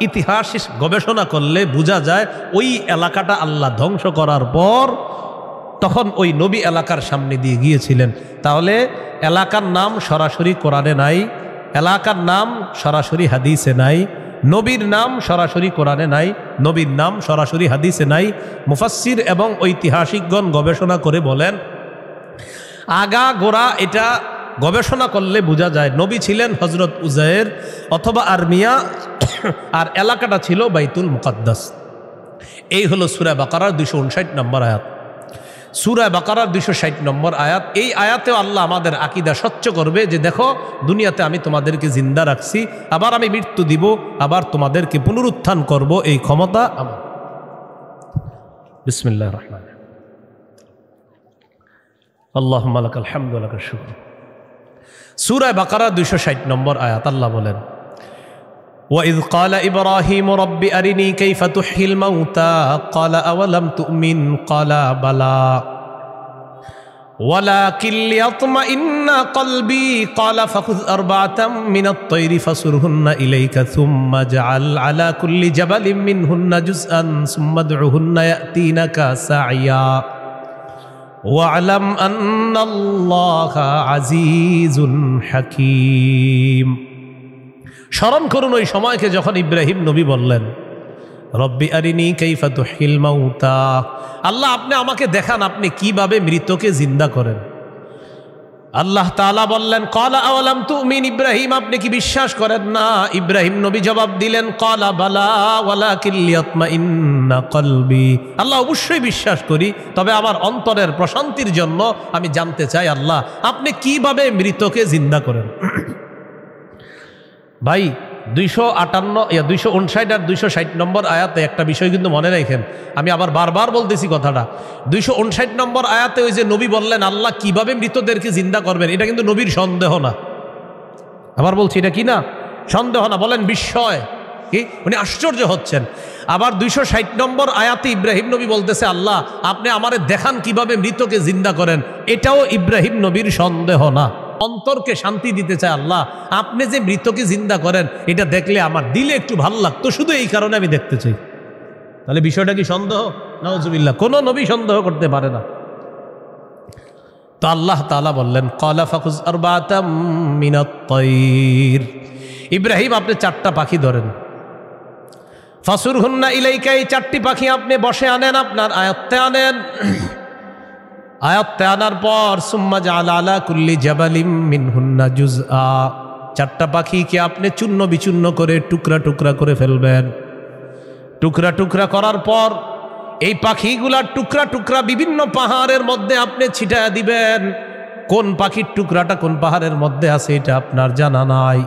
ইতিহাস গবেষণা করলে বোঝা যায় ওই এলাকাটা আল্লাহ ধ্বংস করার পর তখন ওই নবী এলাকার সামনে দিয়ে গিয়েছিলেন। তাহলে এলাকার নাম সরাসরি কোরআনে নাই, এলাকার নাম সরাসরি হাদিসে নাই, নবীর নাম সরাসরি কোরআনে নাই, নবীর নাম সরাসরি হাদিসে নাই। মুফাসসির এবং ঐতিহাসিকগণ গবেষণা করে বলেন আগা গোড়া এটা গবেষণা করলে বোঝা যায় নবী ছিলেন হজরত উজাইর অথবা আরমিয়া, আর এলাকাটা ছিল বাইতুল মুকাদ্দাস। এই হলো সূরা বাকারার 259 নম্বর আয়াত। সূরা বাকারার 260 নম্বর আয়াত। এই আয়াতেও আল্লাহ আমাদের আকীদা স্বচ্ছ করবে যে দেখো দুনিয়াতে আমি তোমাদেরকে জিন্দা রাখছি, আবার আমি মৃত্যু দিব, আবার তোমাদেরকে পুনরুত্থান করব, এই ক্ষমতা আমার। বিসমিল্লাহির রহমানির রহিম। আল্লাহুম্মা লাকাল হামদু ওয়া লাকাশ শুকর। সূরা বাকারা 260 নম্বর আয়াত, আল্লাহ বলেন وَإِذْ قَالَ إِبْرَاهِيمُ رَبِّ أَرِنِي كَيْفَ تُحْيِي الْمَوْتَى قَالَ أَوَلَمْ تُؤْمِنْ قَالَ بَلَى وَلَكِنْ لِيَطْمَئِنَّ قَلْبِي قَالَ فَخُذْ أَرْبَعَةً مِنَ الطَّيْرِ فَصُرْهُنَّ إِلَيْكَ ثُمَّ اجْعَلْ عَلَى كُلِّ جَبَلٍ مِّنْهُنَّ جُزْءًا ثُمَّ ادْعُهُنَّ يَأْتِينَكَ سَعْيًا وَاعْلَمْ أَنَّ اللَّهَ عَزِيزٌ حَكِيمٌ। স্মরণ করুন ওই সময়কে যখন ইব্রাহিম নবী বললেন রব্বি আরিনি কাইফা তুহিল মাউতা, আল্লাহ আপনি আমাকে দেখান আপনি কিভাবে মৃতকে জিন্দা করেন। আল্লাহ তাআলা বললেন ক্বালা আওয়ালাম তুমিন, ইব্রাহিম আপনি কি বিশ্বাস করেন না? ইব্রাহিম নবী জবাব দিলেন ক্বালা বালা ওয়ালাকিন লিয়াতমাইন্না কলবি, আল্লাহ অবশ্যই বিশ্বাস করি, তবে আমার অন্তরের প্রশান্তির জন্য আমি জানতে চাই আল্লাহ আপনি কিভাবে মৃতকে জিন্দা করেন। ভাই 259 আর 260 নম্বর আয়াতে একটা বিষয় কিন্তু মনে রাখেন, আমি আবার বারবার বলতেছি কথাটা। 259 নম্বর আয়াতে ওই যে নবী বললেন আল্লাহ কিভাবে মৃতদেরকে জিন্দা করবেন, এটা কিন্তু নবীর সন্দেহ না। আবার বলছি এটা কি না? সন্দেহ না, বলেন বিস্ময়। কি উনি আশ্চর্য হচ্ছেন। আবার 260 নম্বর আয়াতে ইব্রাহিম নবী বলতেছে, আল্লাহ আপনি আমারে দেখান কিভাবে মৃতকে জিন্দা করেন। এটাও ইব্রাহিম নবীর সন্দেহ না, অন্তরকে শান্তি দিতে চায়। আল্লাহ আপনি যে মৃতকে জিন্দা করেন এটা দেখলে আমার দিলে একটু ভালো লাগতো, শুধু এই কারণে আমি দেখতে চাই। তাহলে বিষয়টা কি সন্দেহ? নাউজুবিল্লাহ, কোনো নবী সন্দেহ করতে পারে না। তো আল্লাহ তাআলা বললেন, ক্বালা ফাকুজ আরবাতাম মিনাত তায়র, ইব্রাহিম আপনি 4টা পাখি ধরেন, ফাসুরহুন্না ইলাইকা, এই 4টি পাখি আপনি বসে আনেন, আপনার আয়ত্তে আনেন। আয়ত্তে আনার পর সুম্মা জাআলা আলা কুল্লি জাবালিম মিনহুন্না জুজআ, 4টা পাখিকে আপনি চূর্ণ বিচূর্ণ করে টুকরা টুকরা করে ফেলবেন। টুকরা টুকরা করার পর এই পাখিগুলার টুকরা টুকরা বিভিন্ন পাহাড়ের মধ্যে আপনি ছিটায়া দিবেন। কোন পাখির টুকরাটা কোন পাহাড়ের মধ্যে আছে এটা আপনার জানা নাই।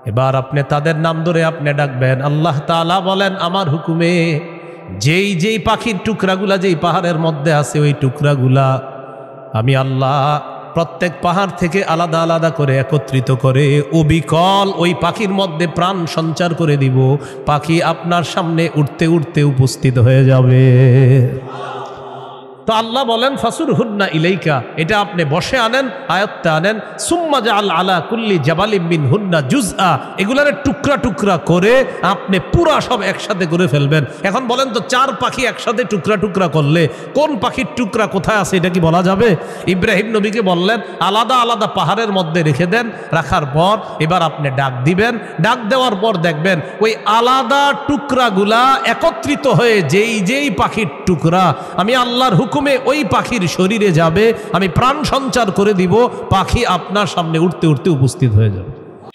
এবার আপনি তাদের নাম ধরে আপনি ডাকবেন। আল্লাহ তাআলা বলেন, আমার হুকুমে যেই যেই পাখির টুকরাগুলা যেই পাহাড়ের মধ্যে আছে ওই টুকরাগুলা আমি আল্লাহ প্রত্যেক পাহাড় থেকে আলাদা আলাদা করে একত্রিত করে অবিকল ওই পাখির মধ্যে প্রাণ সঞ্চার করে দিব। পাখি আপনার সামনে উঠতে উঠতে উপস্থিত হয়ে যাবে। তো আল্লাহ বলেন ফাসুরহুন্না ইলাইকা, এটা আপনি বসে আনেন, আয়ত্তে আনেন। সুম্মা জাআল আলা কুল্লি জাবালিম মিনহুন্না জুজআ, এগুলারে টুকরা টুকরা করে আপনি পুরা সব একসাথে করে ফেলবেন। এখন বলেন তো 4 পাখি একসাথে টুকরা টুকরা করলে কোন পাখির টুকরা কোথায় আছে এটা কি বলা যাবে? ইব্রাহিম নবীকে বললেন আলাদা আলাদা পাহাড়ের মধ্যে রেখে দেন। রাখার পর এবার আপনি ডাক দিবেন। ডাক দেওয়ার পর দেখবেন ওই আলাদা টুকরাগুলা একত্রিত হয়ে যেই যেই পাখির টুকরা আমি আল্লাহর হুকুমে ওই পাখির শরীরে যাবে, আমি প্রাণ সঞ্চার করে দিব, পাখি আপনার সামনে উঠতে উঠতে উপস্থিত হয়ে যাবে।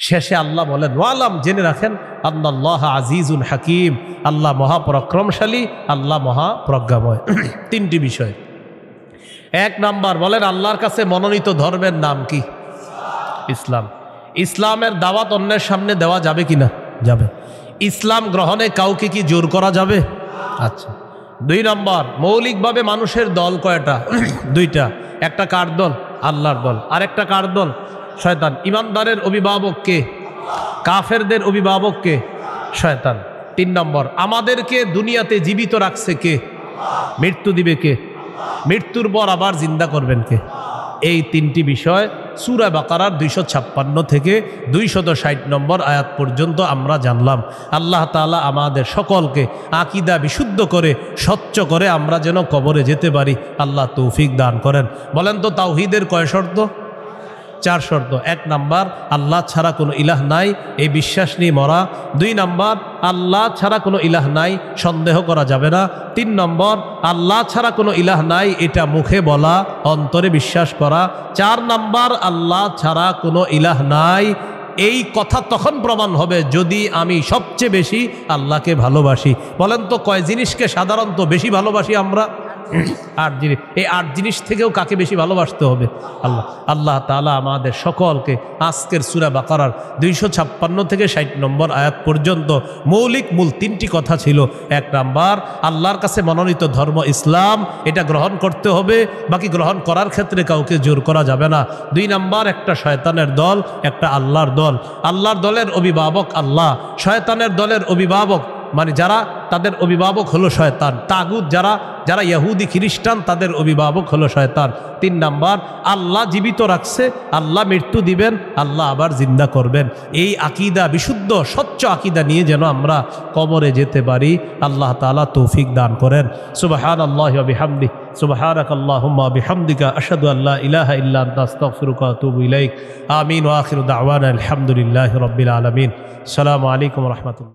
শেষে আল্লাহ বলেন, ওয়ালাম, জেনে রাখেন, আল্লাহ আজিজুন হাকিম, আল্লাহ মহাপরাক্রমশালী, আল্লাহ মহাপ্রজ্ঞাময়। 3টি বিষয়। 1 নাম্বার বলেন আল্লাহর কাছে মনোনীত ধর্মের নাম কি? ইসলাম। ইসলামের দাওয়াত অন্যের সামনে দেওয়া যাবে কিনা? যাবে। ইসলাম গ্রহণে কাউকে কি জোর করা যাবে? আচ্ছা। 2 নম্বর, মৌলিকভাবে মানুষের দল কয়টা? 2টা। একটা কার দল? আল্লাহর দল। আর একটা কার দল? শয়তান। ইমানদারের অভিভাবক কে? কাফেরদের অভিভাবক কে? শয়তান। 3 নম্বর, আমাদেরকে দুনিয়াতে জীবিত রাখছে কে? মৃত্যু দিবে কে? মৃত্যুর পর আবার জিন্দা করবেন কে? এই 3টি বিষয় সূরা বাকারার 256 থেকে 260 নম্বর আয়াত পর্যন্ত আমরা জানলাম। আল্লাহ তাআলা আমাদের সকলকে আকীদা বিশুদ্ধ করে স্বচ্ছ করে আমরা যেন কবরে যেতে পারি আল্লাহ তৌফিক দান করেন। বলেন তো তাওহীদের কয় শর্ত? 4 শর্ত। 1 নাম্বার, আল্লাহ ছাড়া কোনো ইলাহ নাই, এই বিশ্বাস নিয়ে মরা। 2 নাম্বার, আল্লাহ ছাড়া কোনো ইলাহ নাই, সন্দেহ করা যাবে না। 3 নম্বর, আল্লাহ ছাড়া কোনো ইলাহ নাই, এটা মুখে বলা, অন্তরে বিশ্বাস করা। 4 নাম্বার, আল্লাহ ছাড়া কোনো ইলাহ নাই, এই কথা তখন প্রমাণ হবে যদি আমি সবচেয়ে বেশি আল্লাহকে ভালোবাসি। বলেন তো কয় জিনিসকে সাধারণত বেশি ভালোবাসি আমরা? 8 জিনিস। এই 8 জিনিস থেকেও কাকে বেশি ভালোবাসতে হবে? আল্লাহ। আল্লাহ তাআলা আমাদের সকলকে আজকের সূরা বাকারার 256 থেকে 60 নম্বর আয়াত পর্যন্ত মৌলিক মূল 3টি কথা ছিল। 1 নাম্বার, আল্লাহর কাছে মনোনীত ধর্ম ইসলাম, এটা গ্রহণ করতে হবে, বাকি গ্রহণ করার ক্ষেত্রে কাউকে জোর করা যাবে না। 2 নাম্বার, একটা শয়তানের দল, একটা আল্লাহর দল। আল্লাহর দলের অভিভাবক আল্লাহ, শয়তানের দলের অভিভাবক মানে যারা, তাদের অভিভাবক হলো শয়তান। তাগুত যারা ইহুদি খ্রিস্টান, তাদের অভিভাবক হলো শয়তান। 3 নাম্বার, আল্লাহ জীবিত রাখছে, আল্লাহ মৃত্যু দিবেন, আল্লাহ আবার জিন্দা করবেন। এই আকীদা, বিশুদ্ধ স্বচ্ছ আকীদা নিয়ে যেন আমরা কবরে যেতে পারি আল্লাহ তাআলা তৌফিক দান করেন। সুবহানাল্লাহি ওয়া বিহামদিহি, সুবহানাকাল্লাহুম্মা ওয়া বিহামদিকা, আশহাদু আল্লা ইলাহা ইল্লা আনতা, আস্তাগফিরুকা ওয়া আতুবু ইলাইক। আমিন ওয়া আখিরু দাওয়ানা আলহামদুলিল্লাহি রাব্বিল আলামিন। আসসালামু আলাইকুম ওয়া রাহমাতুল্লাহ।